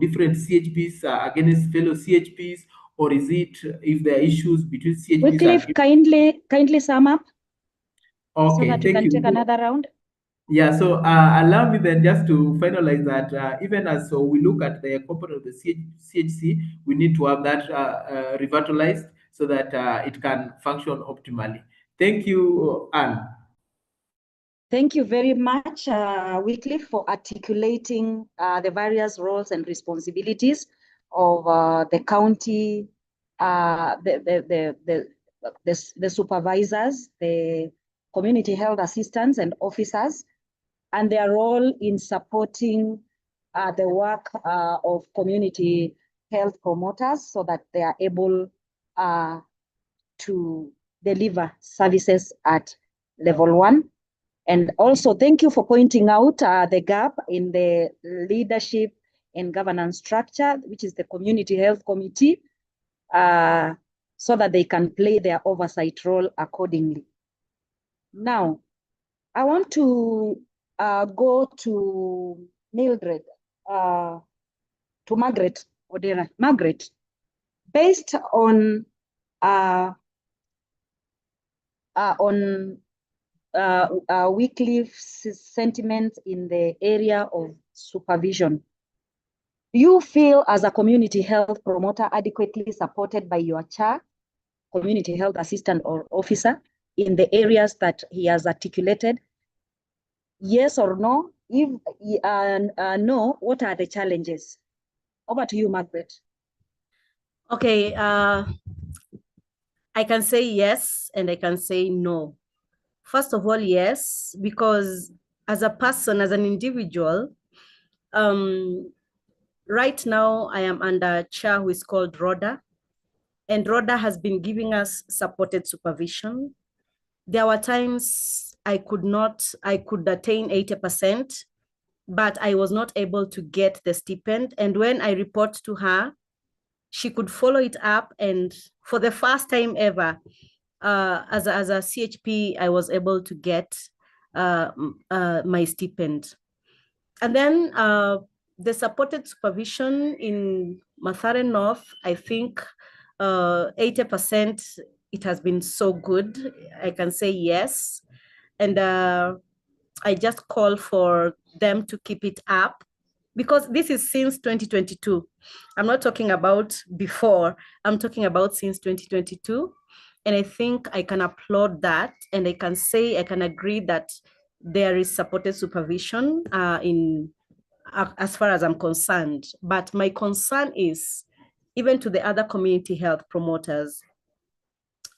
different CHPs against fellow CHPs, or is it if there are issues between CHPs? Wycliffe, kindly sum up. Okay, so that we can take another round. Yeah, so allow me then just to finalize that even as we look at the component of the CHC, we need to have that revitalized so that it can function optimally. Thank you, Anne. Thank you very much, Wycliffe, for articulating the various roles and responsibilities of the county, the supervisors, the community health assistants and officers, and their role in supporting the work of community health promoters so that they are able to deliver services at level 1. And also, thank you for pointing out the gap in the leadership and governance structure, which is the Community Health Committee, so that they can play their oversight role accordingly. Now, I want to go to Mildred, to Margaret Odera. Margaret, based on Wycliffe's sentiments in the area of supervision, do you feel as a community health promoter adequately supported by your chair, community health assistant or officer in the areas that he has articulated? Yes or no? If no, what are the challenges? Over to you, Margaret. Okay, I can say yes and I can say no. First of all, yes, because as a person, as an individual, right now I am under a chair who is called Rhoda, and Rhoda has been giving us supported supervision. There were times I could attain 80%, but I was not able to get the stipend. And when I report to her, she could follow it up. And for the first time ever, as a CHP, I was able to get my stipend. And then the supported supervision in Mathare North, I think 80%, it has been so good. I can say yes. And I just call for them to keep it up, because this is since 2022. I'm not talking about before, I'm talking about since 2022. And I think I can applaud that. And I can say, I can agree that there is supported supervision as far as I'm concerned. But my concern is, even to the other community health promoters,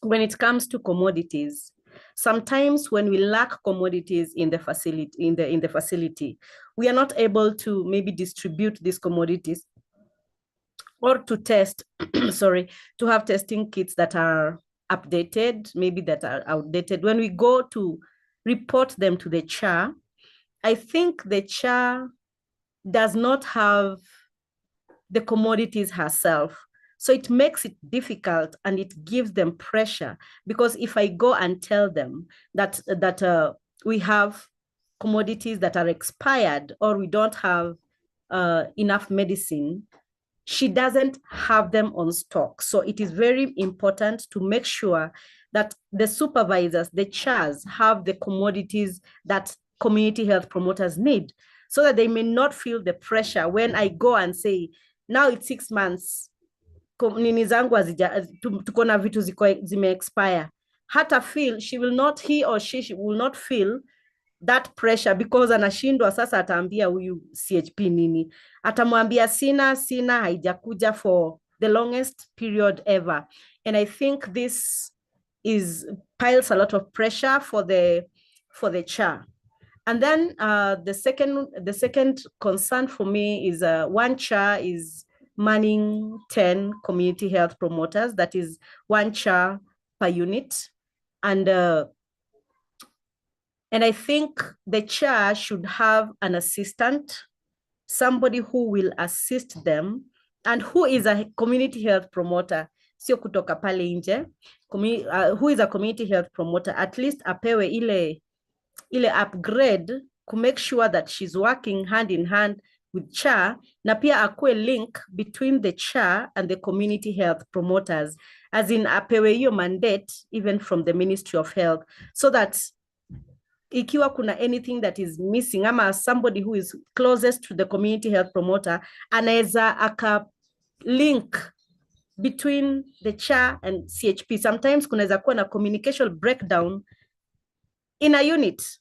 when it comes to commodities, sometimes when we lack commodities in the facility, we are not able to maybe distribute these commodities or to test, sorry, to have testing kits that are updated, maybe that are outdated. When we go to report them to the CHA, I think the CHA does not have the commodities herself. So it makes it difficult and it gives them pressure, because if I go and tell them that we have commodities that are expired, or we don't have enough medicine, she doesn't have them on stock. So it is very important to make sure that the supervisors, the CHAs, have the commodities that community health promoters need, so that they may not feel the pressure when I go and say, now it's 6 months, nini zangu tuko na vitu zime expire. Hata feel, he or she will not feel that pressure, because anashindwa sasa ataambia huyu CHP nini. Atamwambia sina haijakuja for the longest period ever. And I think this piles a lot of pressure for the CHA. And then the second concern for me is one CHA is manning 10 community health promoters. That is one CHA per unit. And I think the CHA should have an assistant, somebody who will assist them and who is a community health promoter, sio kutoka pale nje, who is a community health promoter, at least apewe ile upgrade to make sure that she's working hand in hand with CHA, na pia akue link between the CHA and the community health promoters, as in apewe hiyo mandate even from the Ministry of Health, so that ikiwa kuna anything that is missing, ama somebody who is closest to the community health promoter anaweza aka link between the CHA and CHP. Sometimes kunaweza kuwa na communication breakdown in a unit.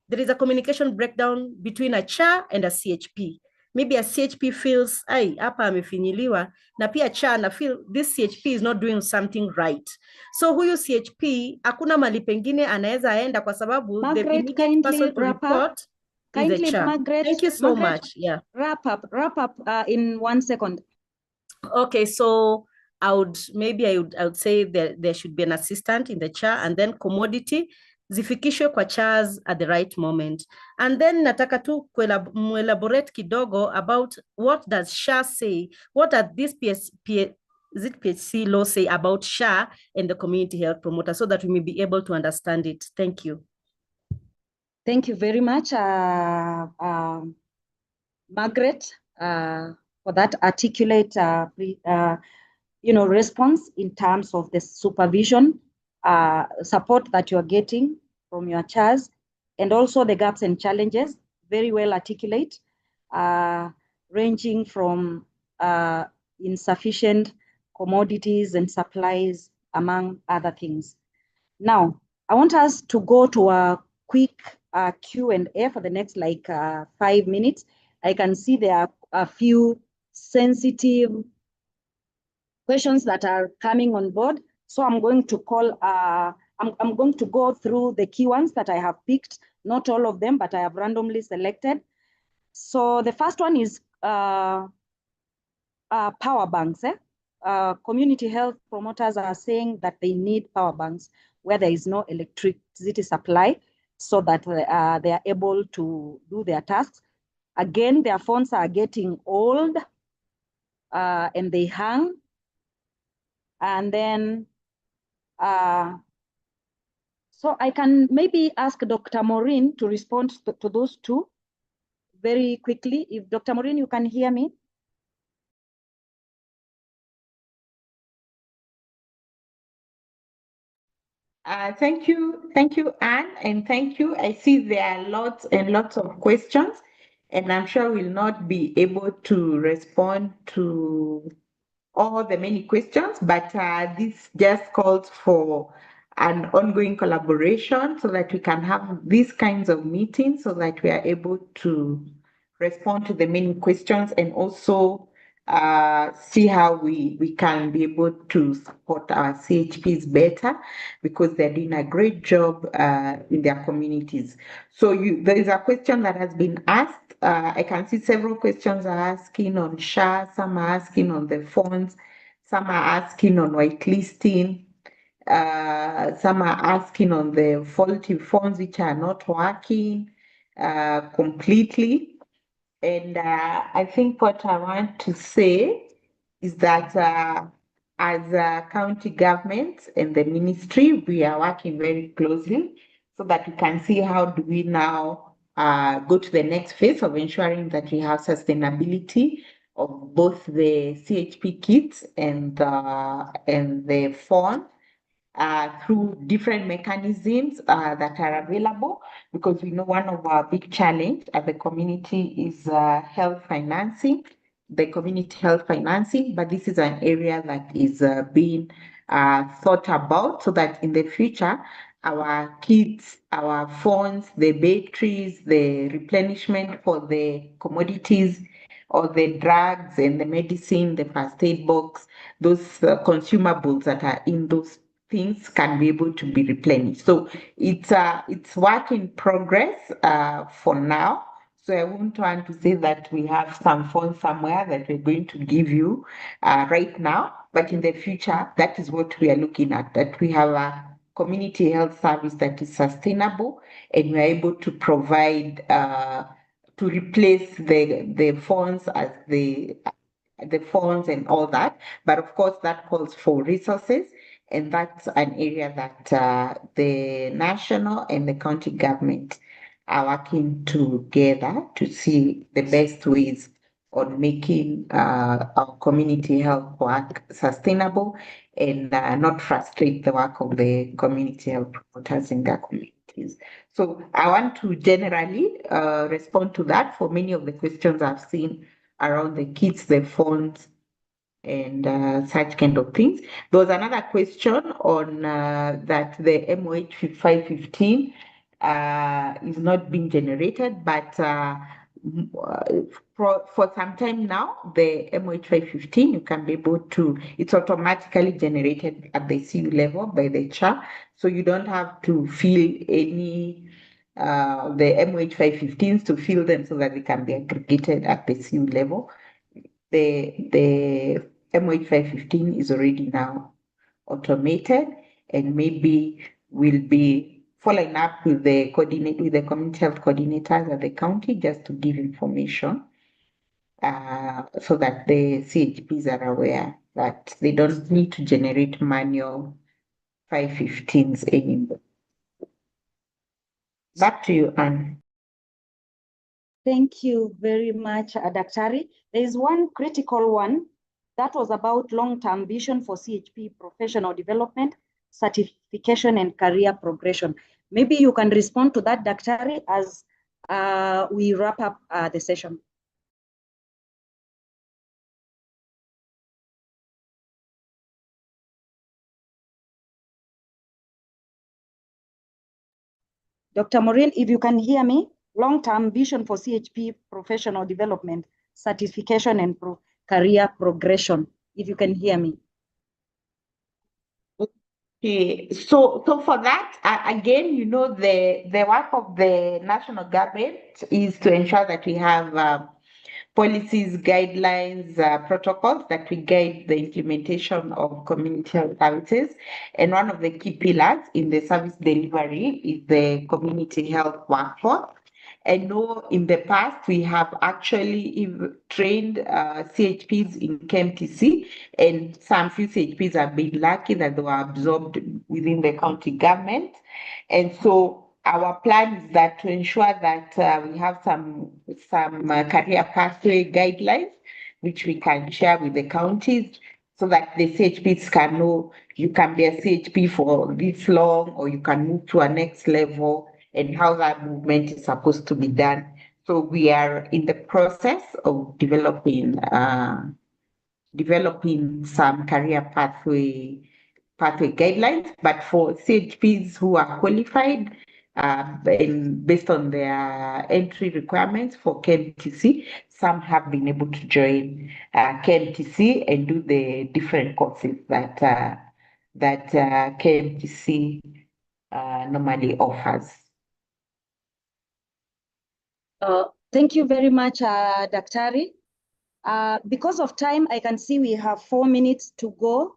There is a communication breakdown between a CHA and a CHP. Maybe a CHP feels, ai, hapa amefinyiliwa, na pia CHA na feel this CHP is not doing something right. So huyu CHP, hakuna mali pengine anaweza aenda, kwa sababu the immediate person to report is a CHA. Margaret, Thank you so much. Yeah. Wrap up in 1 second. Okay, so I would say that there should be an assistant in the CHA, and then commodity zifikishwe kwa CHAs at the right moment. And then nataka tu elaborate kidogo about what does SHA say, what does this PHC law say about SHA and the community health promoter, so that we may be able to understand it. Thank you. Thank you very much, Margaret, for that articulate response in terms of the supervision support that you're getting from your CHAs, and also the gaps and challenges, very well articulate, ranging from insufficient commodities and supplies, among other things. Now, I want us to go to a quick Q&A for the next 5 minutes. I can see there are a few sensitive questions that are coming on board. So I'm going to I'm going to go through the key ones that I have picked, not all of them, but I have randomly selected. So the first one is power banks. Community health promoters are saying that they need power banks where there is no electricity supply, so that they are able to do their tasks. Again, their phones are getting old and they hang. And then, So I can maybe ask Dr. Maureen to respond to those two very quickly. If Dr. Maureen, you can hear me. Thank you, Anne, and thank you. I see there are lots and lots of questions, and I'm sure we'll not be able to respond to all the many questions, but this just calls for an ongoing collaboration so that we can have these kinds of meetings so that we are able to respond to the many questions and also see how we can be able to support our CHPs better because they're doing a great job in their communities. So there is a question that has been asked. I can see several questions are asking on SHA, some are asking on the funds, some are asking on whitelisting, some are asking on the faulty funds which are not working completely. And I think what I want to say is that as a county government and the ministry, we are working very closely so that we can see how do we now go to the next phase of ensuring that we have sustainability of both the CHP kits and the fund through different mechanisms that are available, because we know one of our big challenge at the community is health financing, the community health financing, but this is an area that is being thought about so that in the future, our kits, our funds, the batteries, the replenishment for the commodities or the drugs and the medicine, the first aid box, those consumables that are in those things can be able to be replenished. So it's work in progress for now. So I won't want to say that we have some funds somewhere that we're going to give you right now, but in the future, that is what we are looking at, that we have a community health service that is sustainable and we're able to provide to replace the funds as the funds and all that. But of course, that calls for resources. And that's an area that the national and the county government are working together to see the best ways on making our community health work sustainable and not frustrate the work of the community health promoters in their communities. So I want to generally respond to that for many of the questions I've seen around the kits, the funds, and such kind of things. There was another question on that the MOH 515 is not being generated, but for some time now, the MOH 515, you can be able to, it's automatically generated at the CU level by the CHA, so you don't have to fill any the MOH 515s to fill them so that they can be aggregated at the CU level. The MOH 515 is already now automated and maybe will be following up with the community health coordinators at the county just to give information so that the CHPs are aware that they don't need to generate manual 515s anymore. Back to you, Anne. Thank you very much, Daktari. There is one critical one that was about long-term vision for CHP professional development, certification, and career progression. Maybe you can respond to that, Daktari, as we wrap up the session. Dr. Maureen, if you can hear me, long-term vision for CHP professional development, certification, and career progression, if you can hear me. Okay, so for that, again, you know, the work of the national government is to ensure that we have policies, guidelines, protocols that will guide the implementation of community health services. And one of the key pillars in the service delivery is the community health workforce. I know in the past we have actually trained CHPs in KMTC, and some few CHPs have been lucky that they were absorbed within the county government. And so our plan is that to ensure that we have some career pathway guidelines, which we can share with the counties, so that the CHPs can know you can be a CHP for this long, or you can move to a next level, and how that movement is supposed to be done. So we are in the process of developing some career pathway guidelines, but for CHPs who are qualified, and based on their entry requirements for KMTC, some have been able to join KMTC and do the different courses that KMTC normally offers. Thank you very much, Daktari. Because of time, I can see we have 4 minutes to go.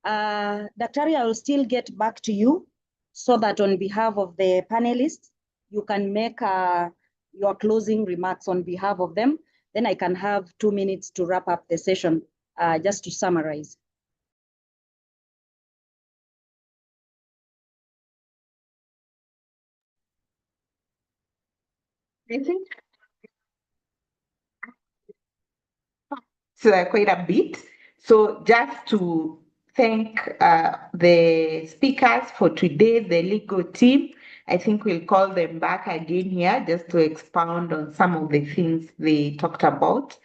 Daktari, I will still get back to you so that on behalf of the panelists, you can make your closing remarks on behalf of them. Then I can have 2 minutes to wrap up the session, just to summarize. I think quite a bit. So just to thank the speakers for today, the legal team. I think we'll call them back again here just to expound on some of the things they talked about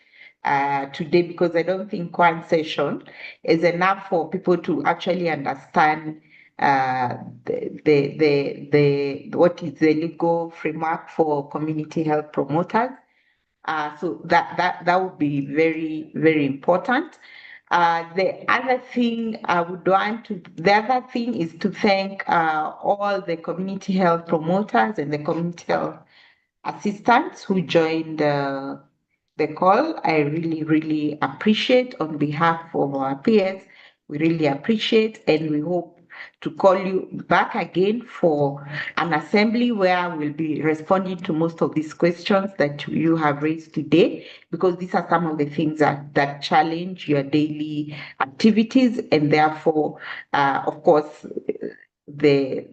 today, because I don't think one session is enough for people to actually understand what is the legal framework for community health promoters. So that would be very, very important. The other thing is to thank all the community health promoters and the community health assistants who joined the call. I really, really appreciate on behalf of our peers. We really appreciate, and we hope to call you back again for an assembly where we'll be responding to most of these questions that you have raised today, because these are some of the things that challenge your daily activities, and therefore, of course, the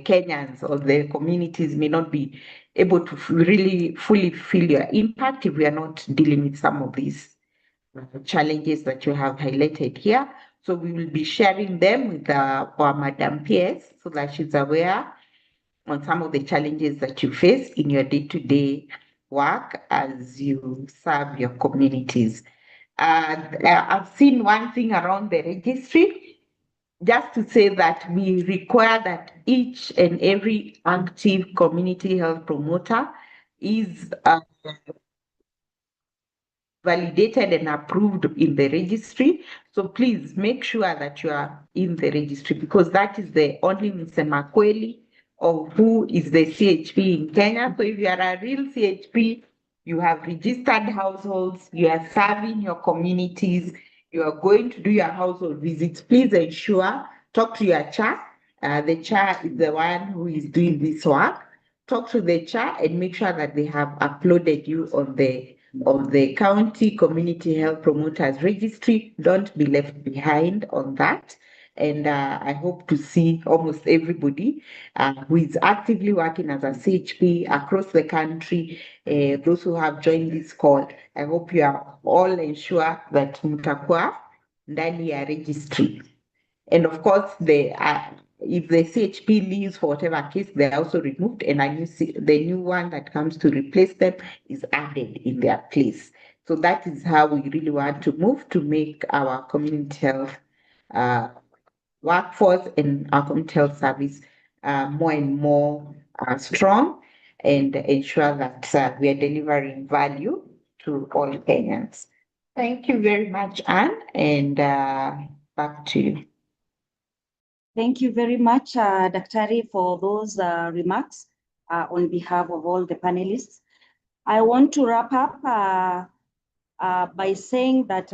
Kenyans or the communities may not be able to really fully feel your impact if we are not dealing with some of these challenges that you have highlighted here. So we will be sharing them with our Madam PS so that she's aware on some of the challenges that you face in your day-to-day work as you serve your communities. I've seen one thing around the registry, just to say that we require that each and every active community health promoter is validated and approved in the registry. So please make sure that you are in the registry, because that is the only msema kweli of who is the CHP in Kenya. So if you are a real CHP, you have registered households, you are serving your communities, you are going to do your household visits, please ensure, talk to your chair. The chair is the one who is doing this work. Talk to the chair and make sure that they have uploaded you on the county community health promoters registry. Don't be left behind on that. And I hope to see almost everybody who is actively working as a CHP across the country, those who have joined this call. I hope you are all ensure that mtakuwa ndani ya registry. And of course, if the CHP leaves for whatever case, they are also removed, and the new one that comes to replace them is added in their place. So that is how we really want to move to make our community health workforce and our community health service more and more strong, and ensure that we are delivering value to all Kenyans. Thank you very much, Anne, and back to you. Thank you very much, Daktari, for those remarks on behalf of all the panelists. I want to wrap up by saying that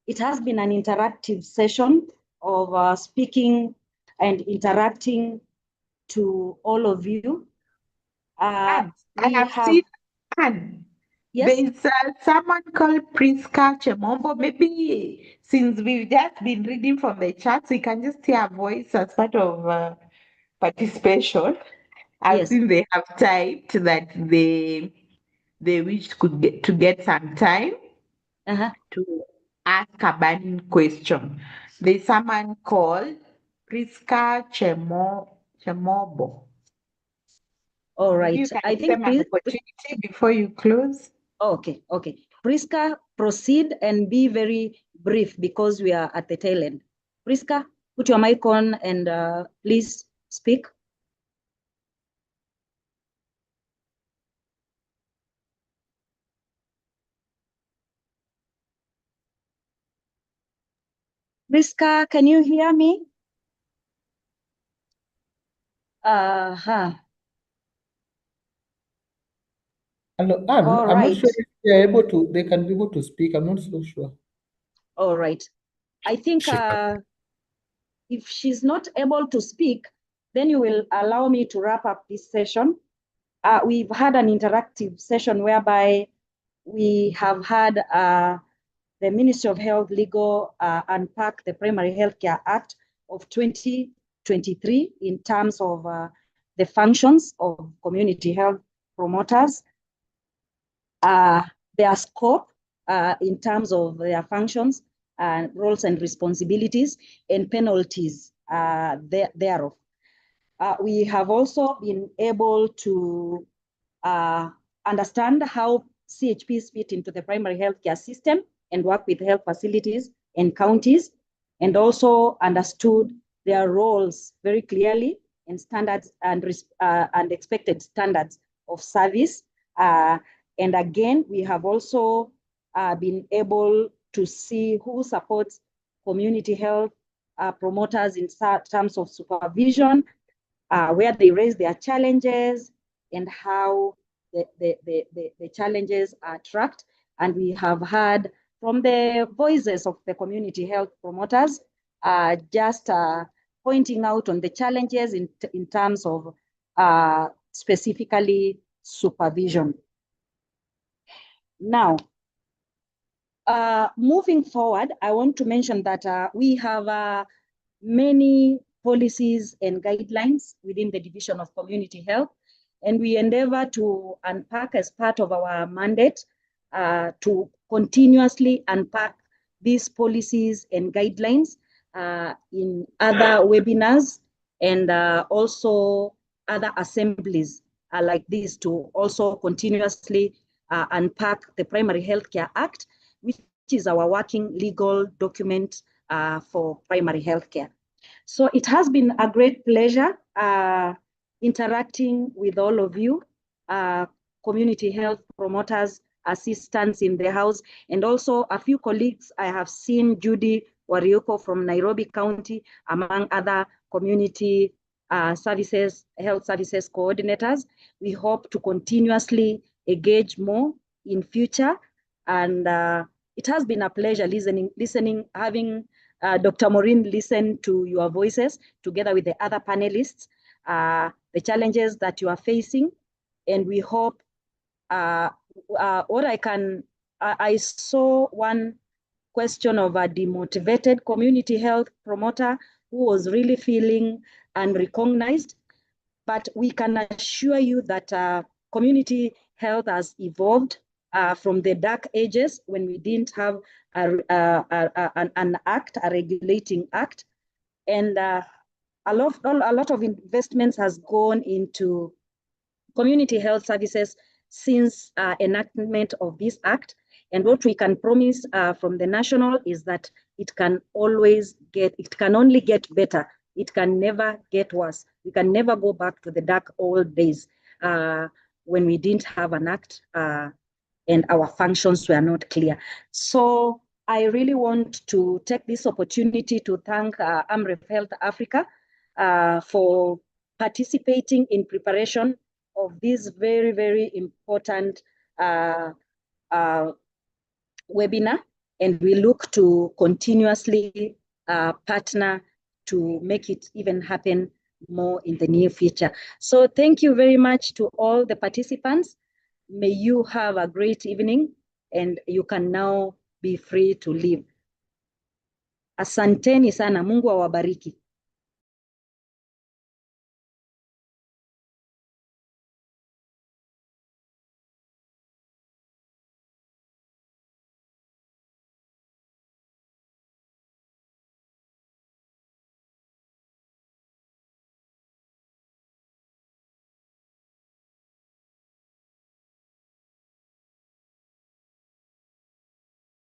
it has been an interactive session of speaking and interacting to all of you. I We have have, seen, Anne, yes, there's someone called Priska Chemombo. Maybe since we've just been reading from the chats, we can just hear her voice as part of participation. I've yes. seen they have typed that they wish to get some time to ask a burning question. There's someone called Priska Chemobo. All Maybe right. you can I give them think, an opportunity before you close. okay. Priska, proceed and be very brief because we are at the tail end. Priska, put your mic on and please speak. Priska, can you hear me? Hello, Anne, All I'm not right. sure if they can be able to speak. I'm not so sure. All right. I think if she's not able to speak, then you will allow me to wrap up this session. We've had an interactive session whereby we have had the Ministry of Health Legal unpack the Primary Healthcare Act of 2023 in terms of the functions of community health promoters, their scope in terms of their functions, roles and responsibilities, and penalties thereof. We have also been able to understand how CHPs fit into the primary healthcare system and work with health facilities and counties, and also understood their roles very clearly and standards and expected standards of service. And again, we have also been able to see who supports community health promoters in terms of supervision, where they raise their challenges and how the challenges are tracked. And we have heard from the voices of the community health promoters, just pointing out on the challenges in terms of specifically supervision. Now, moving forward, I want to mention that we have many policies and guidelines within the Division of Community Health, and we endeavor to unpack as part of our mandate to continuously unpack these policies and guidelines in other webinars and also other assemblies like this to also continuously unpack the Primary Healthcare Act, which is our working legal document for primary healthcare. So it has been a great pleasure interacting with all of you, community health promoters, assistants in the house, and also a few colleagues. I have seen Judy Warioko from Nairobi County, among other community services, health services coordinators. We hope to continuously engage more in future. And it has been a pleasure having Dr. Maureen listen to your voices together with the other panelists, the challenges that you are facing. And we hope I saw one question of a demotivated community health promoter who was really feeling unrecognized. But we can assure you that community health has evolved from the dark ages when we didn't have an act, a regulating act. And a lot of investments has gone into community health services since enactment of this act. And what we can promise from the national is that it can only get better. It can never get worse. We can never go back to the dark old days when we didn't have an act and our functions were not clear. So I really want to take this opportunity to thank AMREF Health Africa for participating in preparation of this very, very important webinar. And we look to continuously partner to make it even happen more in the near future. So thank you very much to all the participants. May you have a great evening, and you can now be free to leave. Asanteni sana, Mungu awabariki.